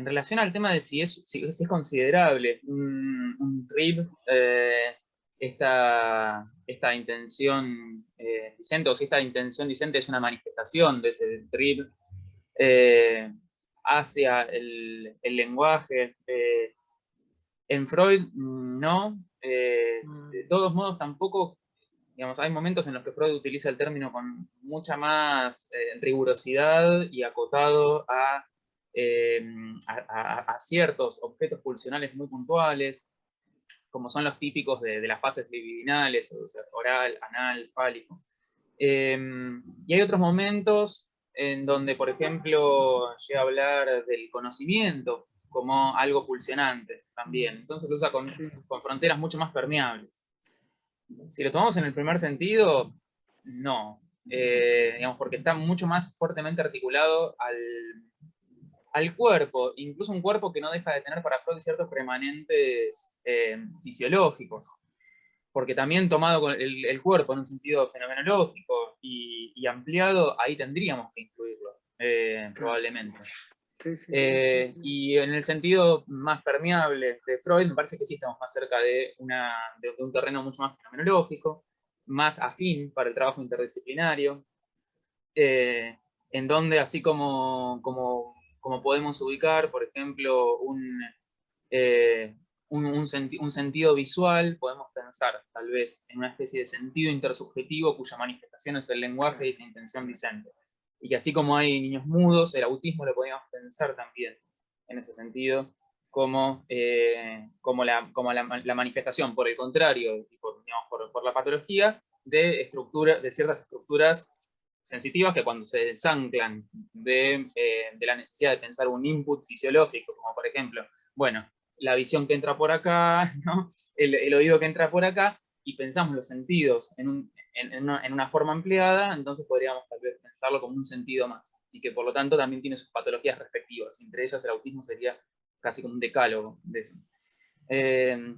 Speaker 7: relación al tema de si es considerable un RIB, esta intención dicente, o si esta intención dicente es una manifestación de ese RIB hacia el lenguaje. En Freud, no. De todos modos, tampoco, digamos, hay momentos en los que Freud utiliza el término con mucha más rigurosidad y acotado a ciertos objetos pulsionales muy puntuales. como son los típicos de las fases libidinales, o sea, oral, anal, fálico. Y hay otros momentos en donde, por ejemplo, llega a hablar del conocimiento como algo pulsionante también. Entonces lo usa con fronteras mucho más permeables. Si lo tomamos en el primer sentido, no. Digamos, porque está mucho más fuertemente articulado al cuerpo, incluso un cuerpo que no deja de tener para Freud ciertos remanentes fisiológicos. Porque también tomado con el cuerpo en un sentido fenomenológico y ampliado, ahí tendríamos que incluirlo, probablemente. Y en el sentido más permeable de Freud, me parece que sí estamos más cerca de un terreno mucho más fenomenológico, más afín para el trabajo interdisciplinario, en donde así como podemos ubicar, por ejemplo, un sentido visual, podemos pensar tal vez en una especie de sentido intersubjetivo cuya manifestación es el lenguaje y esa intención dicente. Y que así como hay niños mudos, el autismo lo podríamos pensar también en ese sentido, como la manifestación, por el contrario, y por la patología, de ciertas estructuras sensitivas que cuando se desanclan de la necesidad de pensar un input fisiológico, como por ejemplo, bueno, la visión que entra por acá, ¿no? el oído que entra por acá, y pensamos los sentidos en una forma ampliada, entonces podríamos tal vez pensarlo como un sentido más, y que por lo tanto también tiene sus patologías respectivas, entre ellas el autismo sería casi como un decálogo de eso.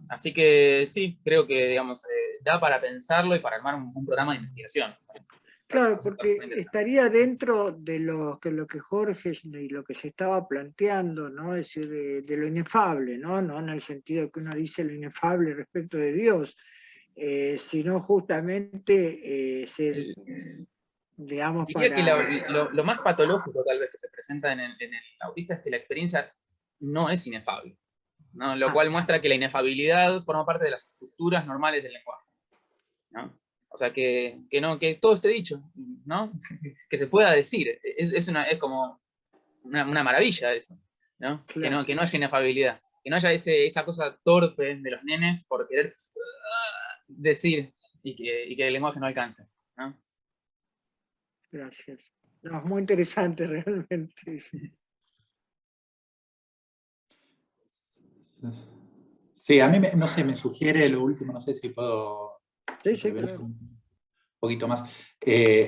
Speaker 7: Así que sí, creo que digamos, da para pensarlo y para armar un programa de investigación.
Speaker 2: Claro, porque estaría dentro de lo que Jorge y lo que se estaba planteando, ¿no? Es decir, de lo inefable, ¿no? No en el sentido que uno dice lo inefable respecto de Dios, sino justamente digamos,
Speaker 7: diría
Speaker 2: para...
Speaker 7: que lo más patológico tal vez que se presenta en el autista es que la experiencia no es inefable, ¿no? Lo cual muestra que la inefabilidad forma parte de las estructuras normales del lenguaje, ¿no? O sea, que todo esté dicho, ¿no? Que se pueda decir. Es como una maravilla eso, ¿no?
Speaker 2: Claro.
Speaker 7: Que no haya inefabilidad. Que no haya esa cosa torpe de los nenes por querer decir y que el lenguaje no alcance, ¿no?
Speaker 2: Gracias. No, es muy interesante realmente.
Speaker 3: Sí, a mí, no sé, me sugiere lo último, no sé si puedo
Speaker 2: Claro.
Speaker 3: un poquito más.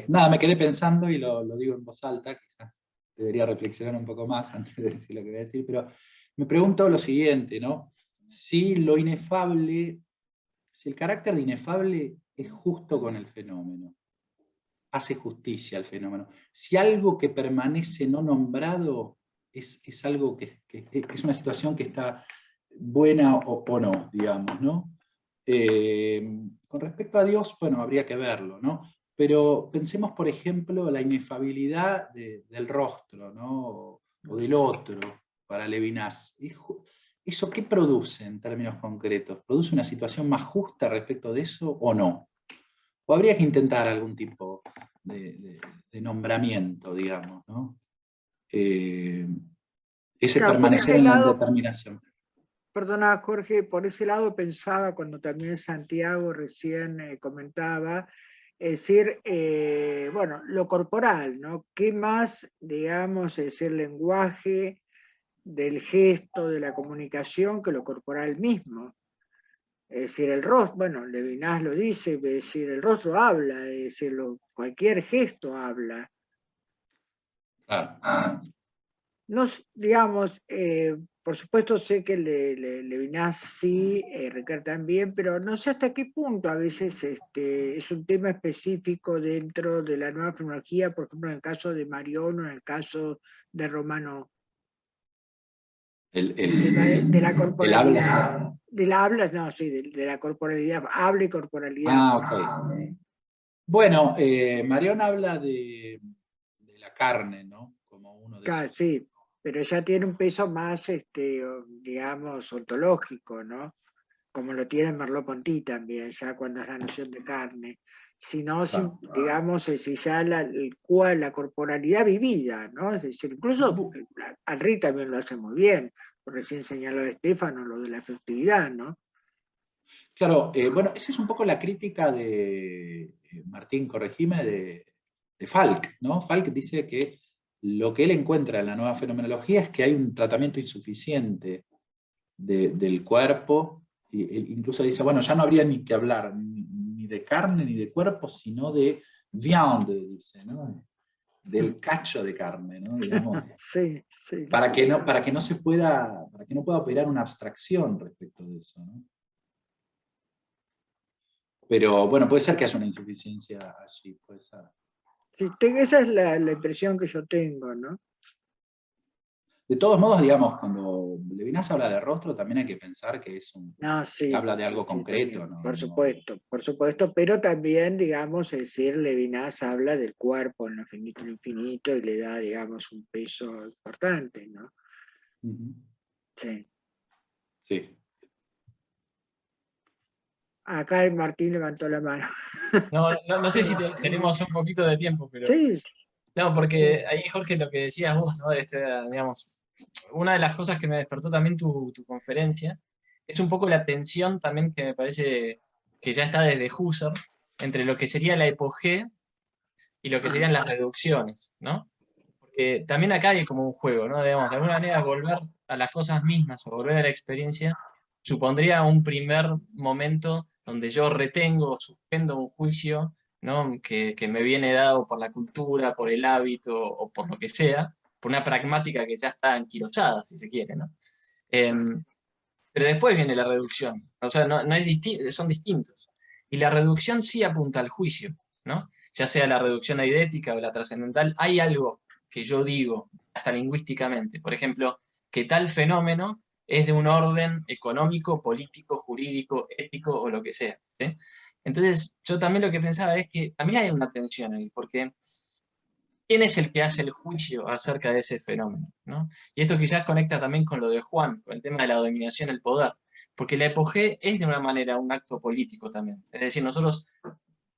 Speaker 3: Nada, me quedé pensando y lo digo en voz alta, quizás debería reflexionar un poco más antes de decir lo que voy a decir, pero me pregunto lo siguiente, ¿no? Si lo inefable, si el carácter de inefable es justo con el fenómeno, hace justicia al fenómeno. Si algo que permanece no nombrado es algo que es una situación que está buena o no, digamos, ¿no? Con respecto a Dios, bueno, habría que verlo, ¿no? Pero pensemos, por ejemplo, la inefabilidad del rostro, ¿no? O del otro, para Levinas. ¿Eso qué produce en términos concretos? ¿Produce una situación más justa respecto de eso o no? ¿O habría que intentar algún tipo de nombramiento, digamos, ¿no? Ese
Speaker 2: Claro,
Speaker 3: permanecer en la indeterminación.
Speaker 2: Perdona, Jorge, por ese lado pensaba cuando también Santiago recién comentaba, es decir, bueno, lo corporal, ¿no? ¿Qué más, digamos, es el lenguaje del gesto, de la comunicación, que lo corporal mismo? Es decir, el rostro, bueno, Levinas lo dice, es decir, el rostro habla, es decir, cualquier gesto habla.
Speaker 3: Claro.
Speaker 2: No, digamos, por supuesto sé que Levinas sí, Ricard también, pero no sé hasta qué punto a veces es un tema específico dentro de la nueva fenomenología, por ejemplo, en el caso de Marión o en el caso de Romano. El tema de la corporalidad. De la habla, no, sí, de la corporalidad, habla y corporalidad.
Speaker 3: Ok. Bueno, Marión habla de la carne, ¿no? Como uno de esos.
Speaker 2: Sí, pero ya tiene un peso más, digamos, ontológico, ¿no? Como lo tiene Merleau-Ponty también, ya cuando es la noción de carne. Si no, digamos, si ya la corporalidad vivida, ¿no? Es decir, incluso Henri también lo hace muy bien, por recién señaló Estefano lo de la afectividad, ¿no?
Speaker 3: Claro, bueno, esa es un poco la crítica de Martín, corregime, de Falk, ¿no? Falk dice que lo que él encuentra en la nueva fenomenología es que hay un tratamiento insuficiente del cuerpo, incluso dice, bueno, ya no habría ni que hablar ni de carne ni de cuerpo, sino de viande, dice, ¿no? Del cacho de carne, ¿no? Digamos,
Speaker 2: Sí, sí.
Speaker 3: para que no pueda operar una abstracción respecto de eso, ¿no? Pero bueno, puede ser que haya una insuficiencia allí, puede ser.
Speaker 2: Sí, esa es la impresión que yo tengo, ¿no?
Speaker 3: De todos modos, digamos, cuando Levinas habla de rostro, también hay que pensar que es
Speaker 2: No, sí,
Speaker 3: que habla de
Speaker 2: sí,
Speaker 3: algo
Speaker 2: sí,
Speaker 3: concreto,
Speaker 2: también,
Speaker 3: ¿no?
Speaker 2: por supuesto, pero también, digamos, es decir, Levinas habla del cuerpo en lo infinito y le da, digamos, un peso importante, ¿no?
Speaker 3: Ujú.
Speaker 2: Sí.
Speaker 3: Sí.
Speaker 2: Acá el Martín levantó la mano.
Speaker 4: No sé si tenemos un poquito de tiempo, pero...
Speaker 2: Sí,
Speaker 4: No, porque ahí, Jorge, lo que decías vos, ¿no? Digamos, una de las cosas que me despertó también tu conferencia es un poco la tensión también que me parece que ya está desde Husserl entre lo que sería la epogé y lo que serían las reducciones, ¿no? Porque también acá hay como un juego, ¿no? Digamos, de alguna manera volver a las cosas mismas o volver a la experiencia supondría un primer momento donde yo retengo o suspendo un juicio, ¿no? que me viene dado por la cultura, por el hábito o por lo que sea, por una pragmática que ya está anquilosada, si se quiere, ¿no? Pero después viene la reducción, o sea, no es son distintos. Y la reducción sí apunta al juicio, ¿no? Ya sea la reducción aidética o la trascendental, hay algo que yo digo, hasta lingüísticamente, por ejemplo, que tal fenómeno es de un orden económico, político, jurídico, ético o lo que sea, ¿sí? Entonces, yo también lo que pensaba es que también hay una tensión ahí, porque ¿quién es el que hace el juicio acerca de ese fenómeno, ¿no? Y esto quizás conecta también con lo de Juan, con el tema de la dominación del poder, porque la epogé es de una manera un acto político también. Es decir, nosotros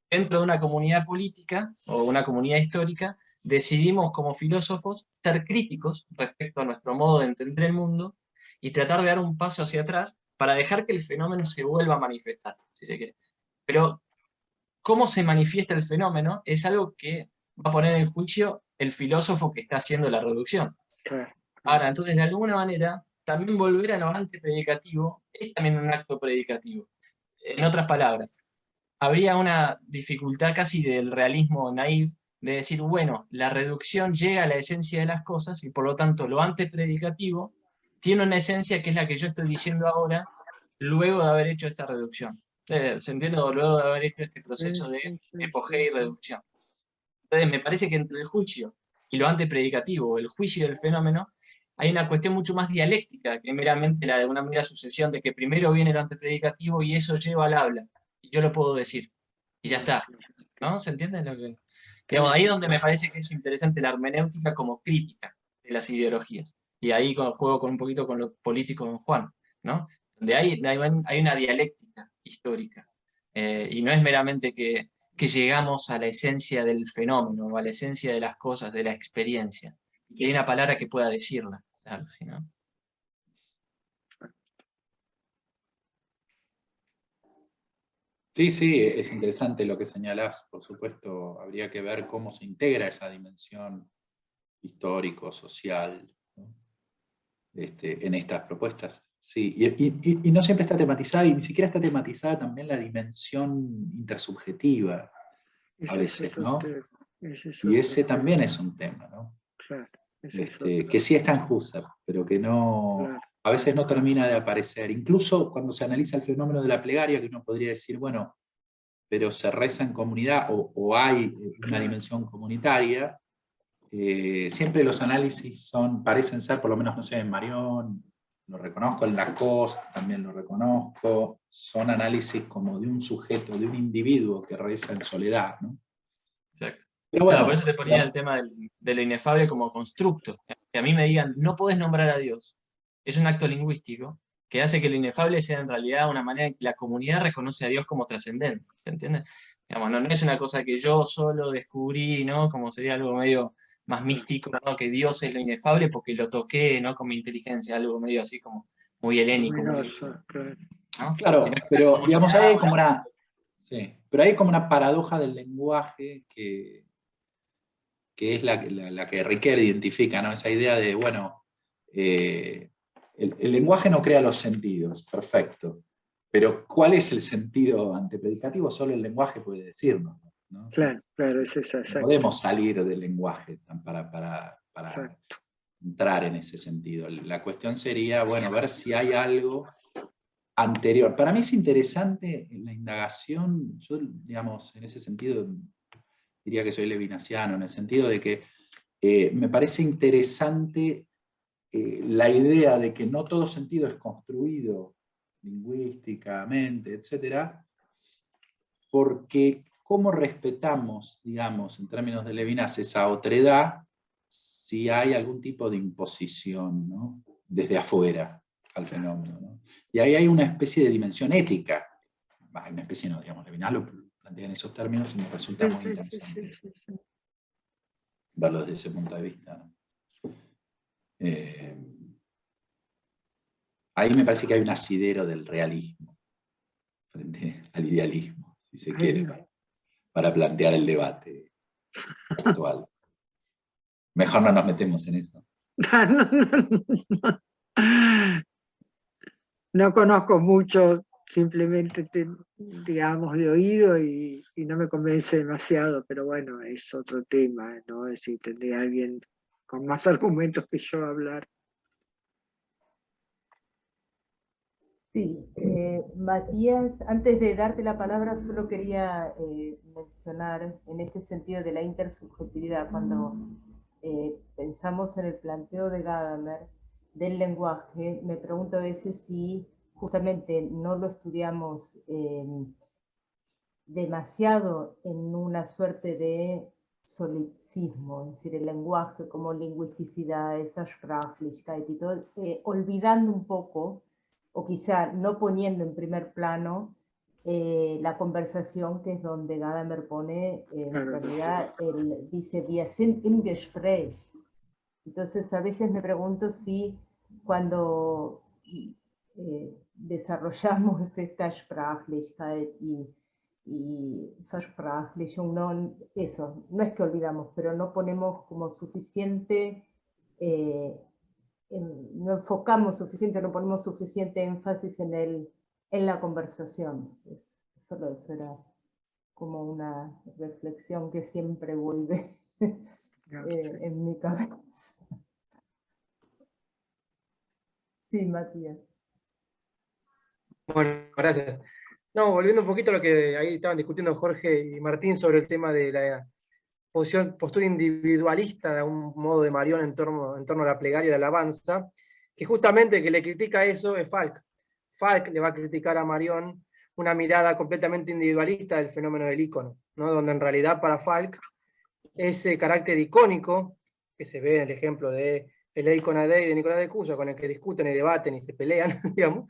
Speaker 4: dentro de una comunidad política o una comunidad histórica decidimos como filósofos ser críticos respecto a nuestro modo de entender el mundo y tratar de dar un paso hacia atrás para dejar que el fenómeno se vuelva a manifestar, si se quiere. Pero cómo se manifiesta el fenómeno es algo que va a poner en juicio el filósofo que está haciendo la reducción.
Speaker 2: claro.
Speaker 4: Ahora, entonces, de alguna manera, también volver a lo antipredicativo es también un acto predicativo. En otras palabras, habría una dificultad casi del realismo naif de decir, bueno, la reducción llega a la esencia de las cosas y por lo tanto lo antipredicativo tiene una esencia que es la que yo estoy diciendo ahora, luego de haber hecho esta reducción. ¿Se entiende? O luego de haber hecho este proceso de epogea y reducción. Entonces, me parece que entre el juicio y lo antipredicativo, el juicio del fenómeno, hay una cuestión mucho más dialéctica que meramente la de una mera sucesión de que primero viene lo antipredicativo y eso lleva al habla. Y yo lo puedo decir. Y ya está. ¿No? ¿Se entiende lo que...? Digamos, ahí es donde me parece que es interesante la hermenéutica como crítica de las ideologías. Y ahí juego con un poquito con lo político de Juan, ¿no? Donde hay una dialéctica histórica. Y no es meramente que llegamos a la esencia del fenómeno o a la esencia de las cosas, de la experiencia. Y hay una palabra que pueda decirla. Claro, ¿sí, no?
Speaker 3: Sí, sí, es interesante lo que señalás. Por supuesto, habría que ver cómo se integra esa dimensión histórico, social, ¿no? En estas propuestas. Sí, y no siempre está tematizada, y ni siquiera está tematizada también la dimensión intersubjetiva a veces, ¿no? Y ese también es un tema, ¿no?
Speaker 2: Claro,
Speaker 3: Que sí está en Husserl, pero que no,
Speaker 2: claro.
Speaker 3: a veces no termina de aparecer. Incluso cuando se analiza el fenómeno de la plegaria, que uno podría decir, bueno, pero se reza en comunidad o hay una dimensión comunitaria, siempre los análisis parecen ser, por lo menos, no sé, en Marion, lo reconozco, en Lacoste también lo reconozco, son análisis como de un sujeto, de un individuo que reza en soledad, ¿no?
Speaker 4: Exacto.
Speaker 3: Pero bueno,
Speaker 4: Por eso te ponía el tema de lo inefable como constructo. Que a mí me digan, no podés nombrar a Dios. Es un acto lingüístico que hace que lo inefable sea en realidad una manera en que la comunidad reconoce a Dios como trascendente. ¿Se entiende? Digamos, no es una cosa que yo solo descubrí, ¿no? Como sería algo medio más místico, ¿no? Que Dios es lo inefable porque lo toqué, ¿no? Con mi inteligencia, algo medio así como muy helénico.
Speaker 2: Luminoso, claro.
Speaker 4: ¿no?
Speaker 3: Claro,
Speaker 4: Si no es una
Speaker 3: pero digamos, ahí hay
Speaker 4: comunidad,
Speaker 3: como una, sí, pero hay como una paradoja del lenguaje que es la que Riquet identifica, ¿no? Esa idea de, bueno, el lenguaje no crea los sentidos, perfecto, pero ¿cuál es el sentido antepredicativo? Solo el lenguaje puede decirnos, ¿no?
Speaker 2: Claro, claro, es esa,
Speaker 3: No
Speaker 2: exacto.
Speaker 3: podemos salir del lenguaje para
Speaker 2: Exacto.
Speaker 3: entrar en ese sentido. La cuestión sería, bueno, ver si hay algo anterior. Para mí es interesante la indagación, yo, digamos, en ese sentido, diría que soy levinasiano, en el sentido de que me parece interesante la idea de que no todo sentido es construido lingüísticamente, etcétera, porque cómo respetamos, digamos, en términos de Levinas, esa otredad, si hay algún tipo de imposición, ¿no? Desde afuera al fenómeno, ¿no? Y ahí hay una especie de dimensión ética. Una especie no, digamos, Levinas lo plantea en esos términos y me resulta muy interesante verlo desde ese punto de vista, ¿no? Ahí me parece que hay un asidero del realismo frente al idealismo, si se quiere, para plantear el debate actual. Mejor no nos metemos en eso.
Speaker 2: No conozco mucho, simplemente digamos de oído y no me convence demasiado, pero bueno, es otro tema, ¿no? Es decir, tendría alguien con más argumentos que yo a hablar.
Speaker 1: Sí, Matías, antes de darte la palabra, solo quería mencionar en este sentido de la intersubjetividad, cuando pensamos en el planteo de Gadamer del lenguaje, me pregunto a veces si justamente no lo estudiamos demasiado en una suerte de solipsismo, es decir, el lenguaje como lingüisticidad, esa Sprachlichkeit y todo, olvidando un poco, o quizá no poniendo en primer plano la conversación, que es donde Gadamer pone, en realidad, él dice, wir sind im Gespräch. Entonces, a veces me pregunto si cuando desarrollamos esta Sprachlichkeit y Versprachlichung, no, eso, no es que olvidamos, pero no ponemos como suficiente, no enfocamos suficiente, no ponemos suficiente énfasis en la conversación. Solo eso era como una reflexión que siempre vuelve en mi cabeza. Sí, Matías.
Speaker 6: Bueno, gracias. No, volviendo un poquito a lo que ahí estaban discutiendo Jorge y Martín sobre el tema de la postura individualista, de un modo de Marión en torno a la plegaria y la alabanza, que justamente que le critica eso es Falk. Falk le va a criticar a Marión una mirada completamente individualista del fenómeno del ícono, ¿no? Donde en realidad para Falk ese carácter icónico, que se ve en el ejemplo de el Eikon Adei de Nicolás de Cusa, con el que discuten y debaten y se pelean, digamos,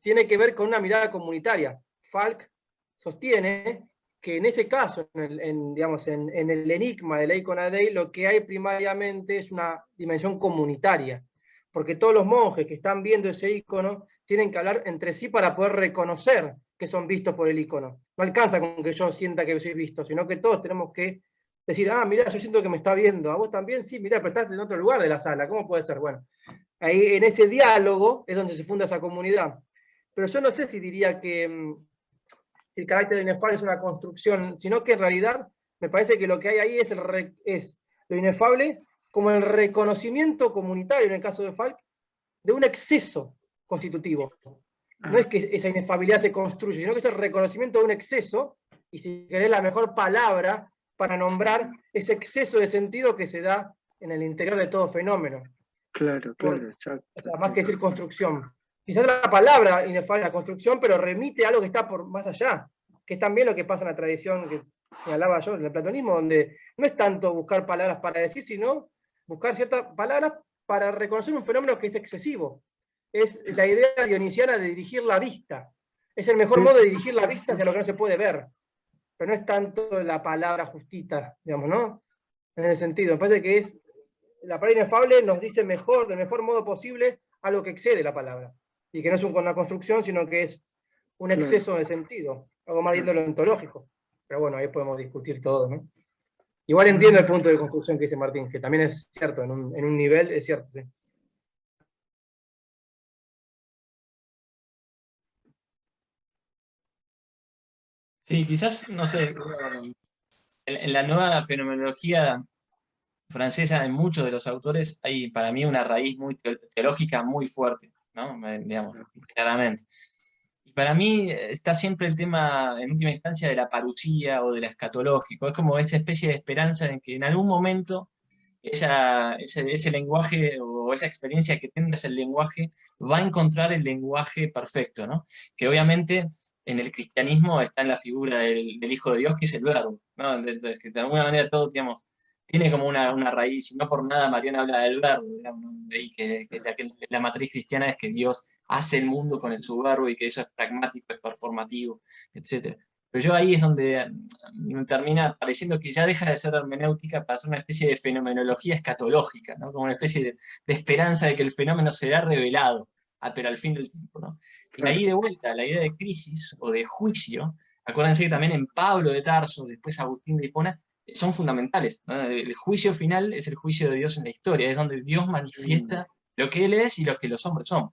Speaker 6: tiene que ver con una mirada comunitaria. Falk sostiene que en ese caso, digamos, en el enigma del Eikon Adei, lo que hay primariamente es una dimensión comunitaria, porque todos los monjes que están viendo ese ícono tienen que hablar entre sí para poder reconocer que son vistos por el ícono. No alcanza con que yo sienta que soy visto, sino que todos tenemos que decir, ah, mira, yo siento que me está viendo, ¿a vos también? Sí, mira, pero estás en otro lugar de la sala, ¿cómo puede ser? Bueno, ahí en ese diálogo es donde se funda esa comunidad. Pero yo no sé si diría que el carácter inefable es una construcción, sino que en realidad me parece que lo que hay ahí es lo inefable como el reconocimiento comunitario, en el caso de Falk, de un exceso constitutivo. No es que esa inefabilidad se construye, sino que es el reconocimiento de un exceso, y si querés la mejor palabra para nombrar ese exceso de sentido que se da en el interior de todo fenómeno.
Speaker 2: Claro, exacto.
Speaker 6: O sea, más que decir construcción. Quizás la palabra inefable, la construcción, pero remite a algo que está por más allá, que es también lo que pasa en la tradición que señalaba yo, en el platonismo, donde no es tanto buscar palabras para decir, sino buscar ciertas palabras para reconocer un fenómeno que es excesivo. Es la idea dionisiana de dirigir la vista. Es el mejor modo de dirigir la vista hacia lo que no se puede ver. Pero no es tanto la palabra justita, digamos, ¿no? En ese sentido, me parece que es la palabra inefable nos dice mejor, del mejor modo posible, algo que excede la palabra. y que no es una construcción, sino que es un exceso de sentido, algo más de lo ontológico. Pero bueno, ahí podemos discutir todo, ¿no? Igual entiendo el punto de construcción que dice Martín, que también es cierto, en un nivel es cierto, sí.
Speaker 4: Sí, quizás, no sé, en la nueva fenomenología francesa, en muchos de los autores, hay para mí una raíz muy teológica muy fuerte, ¿no? Digamos, claramente. Y para mí está siempre el tema, en última instancia, de la parucía o de la escatológico. Es como esa especie de esperanza en que en algún momento ese lenguaje o esa experiencia que tengas el lenguaje va a encontrar el lenguaje perfecto, ¿no? Que obviamente en el cristianismo está en la figura del Hijo de Dios, que es el Verbo, ¿no? Entonces, que de alguna manera todo, digamos, tiene como una raíz, y no por nada Mariana habla del Verbo, digamos, ¿no? Y que la matriz cristiana es que Dios hace el mundo con su verbo y que eso es pragmático, es performativo, etc. Pero yo ahí es donde me termina pareciendo que ya deja de ser hermenéutica para ser una especie de fenomenología escatológica, ¿no? Como una especie de esperanza de que el fenómeno será revelado, pero al fin del tiempo, ¿no? Y ahí de vuelta, la idea de crisis o de juicio, acuérdense que también en Pablo de Tarso, después Agustín de Hipona, son fundamentales, ¿no? El juicio final es el juicio de Dios en la historia, es donde Dios manifiesta lo que Él es y lo que los hombres son.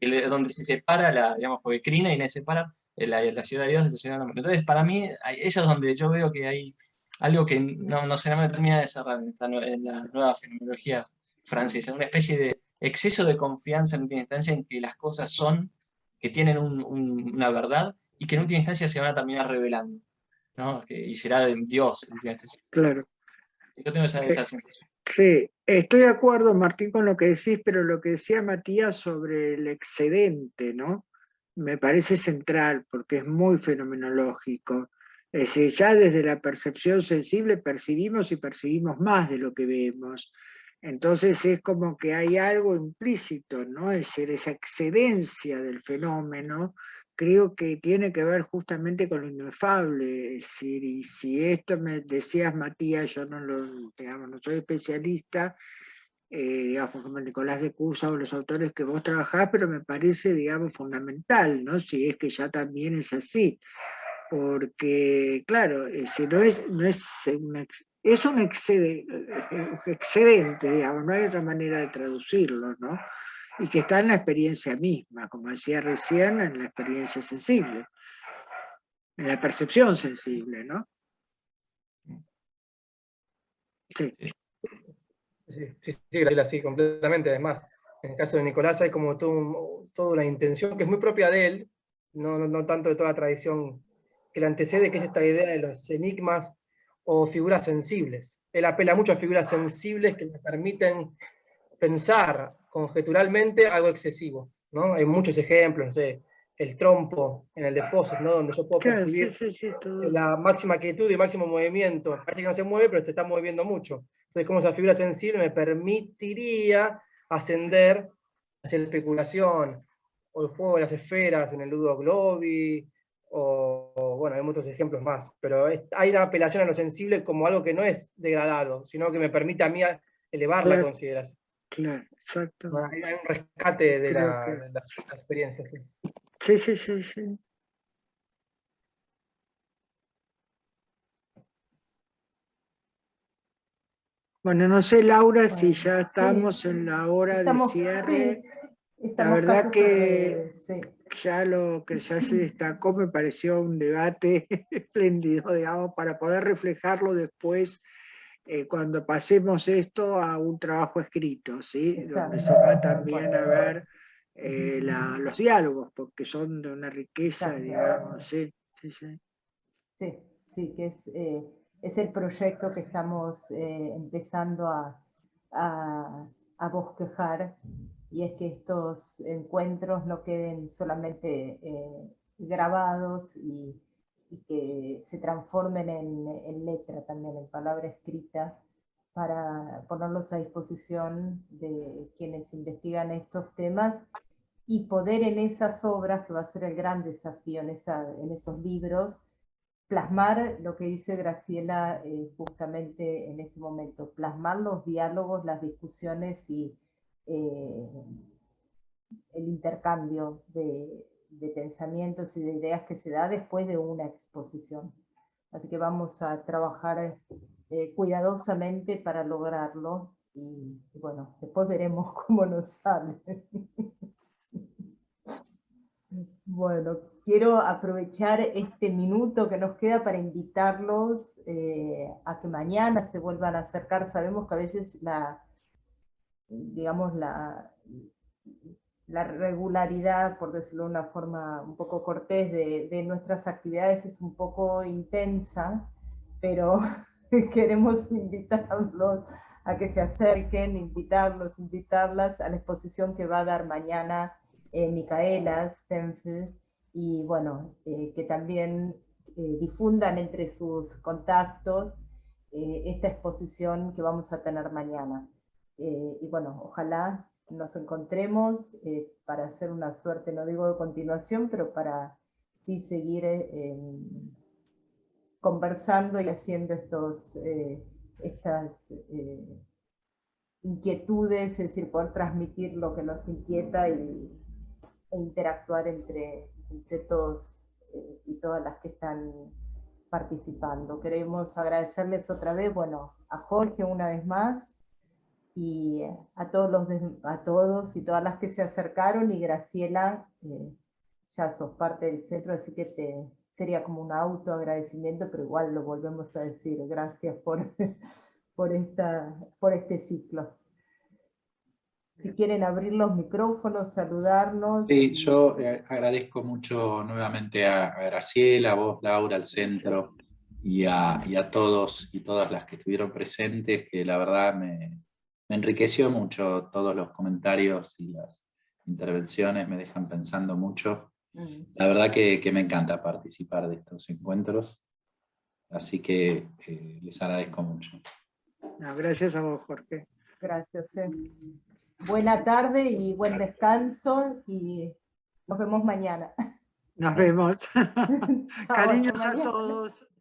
Speaker 4: Donde se separa, digamos, porque Crina y Inés separan la ciudad de Dios de la ciudad del hombre. Entonces, para mí, eso es donde yo veo que hay algo que no se me termina de cerrar en la nueva fenomenología francesa, una especie de exceso de confianza en última instancia en que las cosas son, que tienen una verdad y que en última instancia se van a terminar revelando, ¿no? Y será Dios en última instancia.
Speaker 2: Claro.
Speaker 4: Yo tengo esa sensación.
Speaker 2: Sí, estoy de acuerdo, Martín, con lo que decís, pero lo que decía Matías sobre el excedente, ¿no? Me parece central porque es muy fenomenológico. Es decir, ya desde la percepción sensible percibimos y percibimos más de lo que vemos. Entonces es como que hay algo implícito, ¿no? Es decir, esa excedencia del fenómeno creo que tiene que ver justamente con lo inefable. Es decir, y si esto me decías, Matías, yo no lo, digamos, no soy especialista, digamos, como Nicolás de Cusa o los autores que vos trabajás, pero me parece, digamos, fundamental, ¿no? Si es que ya también es así. Porque, claro, si no es es un excedente, digamos, no hay otra manera de traducirlo, ¿no? Y que está en la experiencia misma, como decía recién, en la experiencia sensible, en la percepción sensible, ¿no? Sí.
Speaker 6: Sí, Graciela, sí, completamente. Además, en el caso de Nicolás hay como toda una intención que es muy propia de él, no tanto de toda la tradición que le antecede, que es esta idea de los enigmas o figuras sensibles. Él apela mucho a figuras sensibles que le permiten pensar conjeturalmente algo excesivo, ¿no? Hay muchos ejemplos, no sé, el trompo en el depósito, ¿no? Donde yo puedo percibir la máxima quietud y máximo movimiento. Parece que no se mueve, pero se está moviendo mucho. Entonces, como esa figura sensible me permitiría ascender hacia la especulación, o el juego de las esferas en el Ludo Globi, o bueno, hay muchos ejemplos más, pero hay una apelación a lo sensible como algo que no es degradado, sino que me permite a mí elevar la consideración.
Speaker 2: Claro, exacto.
Speaker 6: Hay un rescate de la experiencia.
Speaker 2: Sí. Bueno, no sé, Laura, si ya estamos en la hora de cierre. La verdad que ya lo que ya se destacó me pareció un debate espléndido, digamos, para poder reflejarlo después cuando pasemos esto a un trabajo escrito, ¿sí? Donde se va también a ver los diálogos, porque son de una riqueza, digamos, sí.
Speaker 1: Sí, que es el proyecto que estamos empezando a bosquejar, y es que estos encuentros no queden solamente grabados y que se transformen en letra también, en palabra escrita, para ponerlos a disposición de quienes investigan estos temas y poder en esas obras, que va a ser el gran desafío en esos libros, plasmar lo que dice Graciela justamente en este momento, plasmar los diálogos, las discusiones y el intercambio de pensamientos y de ideas que se da después de una exposición. Así que vamos a trabajar cuidadosamente para lograrlo y bueno, después veremos cómo nos sale. Bueno, quiero aprovechar este minuto que nos queda para invitarlos a que mañana se vuelvan a acercar. Sabemos que a veces digamos, la regularidad, por decirlo de una forma un poco cortés, de nuestras actividades es un poco intensa, pero queremos invitarlos a que se acerquen, invitarlas a la exposición que va a dar mañana Micaela Stenfeld, y bueno, que también difundan entre sus contactos esta exposición que vamos a tener mañana. Y bueno, ojalá nos encontremos para hacer una suerte, no digo de continuación, pero para sí seguir conversando y haciendo estas inquietudes, es decir, poder transmitir lo que nos inquieta e interactuar entre todos y todas las que están participando. Queremos agradecerles otra vez, bueno, a Jorge una vez más, y a todos y todas las que se acercaron, y Graciela, ya sos parte del centro, así que sería como un autoagradecimiento, pero igual lo volvemos a decir, gracias por este ciclo. Si quieren abrir los micrófonos, saludarnos.
Speaker 3: Sí, yo agradezco mucho nuevamente a Graciela, a vos, Laura, al centro, y a todos y todas las que estuvieron presentes, que la verdad me enriqueció mucho. Todos los comentarios y las intervenciones me dejan pensando mucho. La verdad que me encanta participar de estos encuentros, así que les agradezco mucho.
Speaker 2: No, gracias a vos, Jorge.
Speaker 1: Gracias. Buena tarde y buen descanso, y nos vemos mañana.
Speaker 2: Nos vemos.
Speaker 1: Chao,
Speaker 2: Cariños
Speaker 1: hasta
Speaker 2: a
Speaker 1: mañana.
Speaker 2: todos.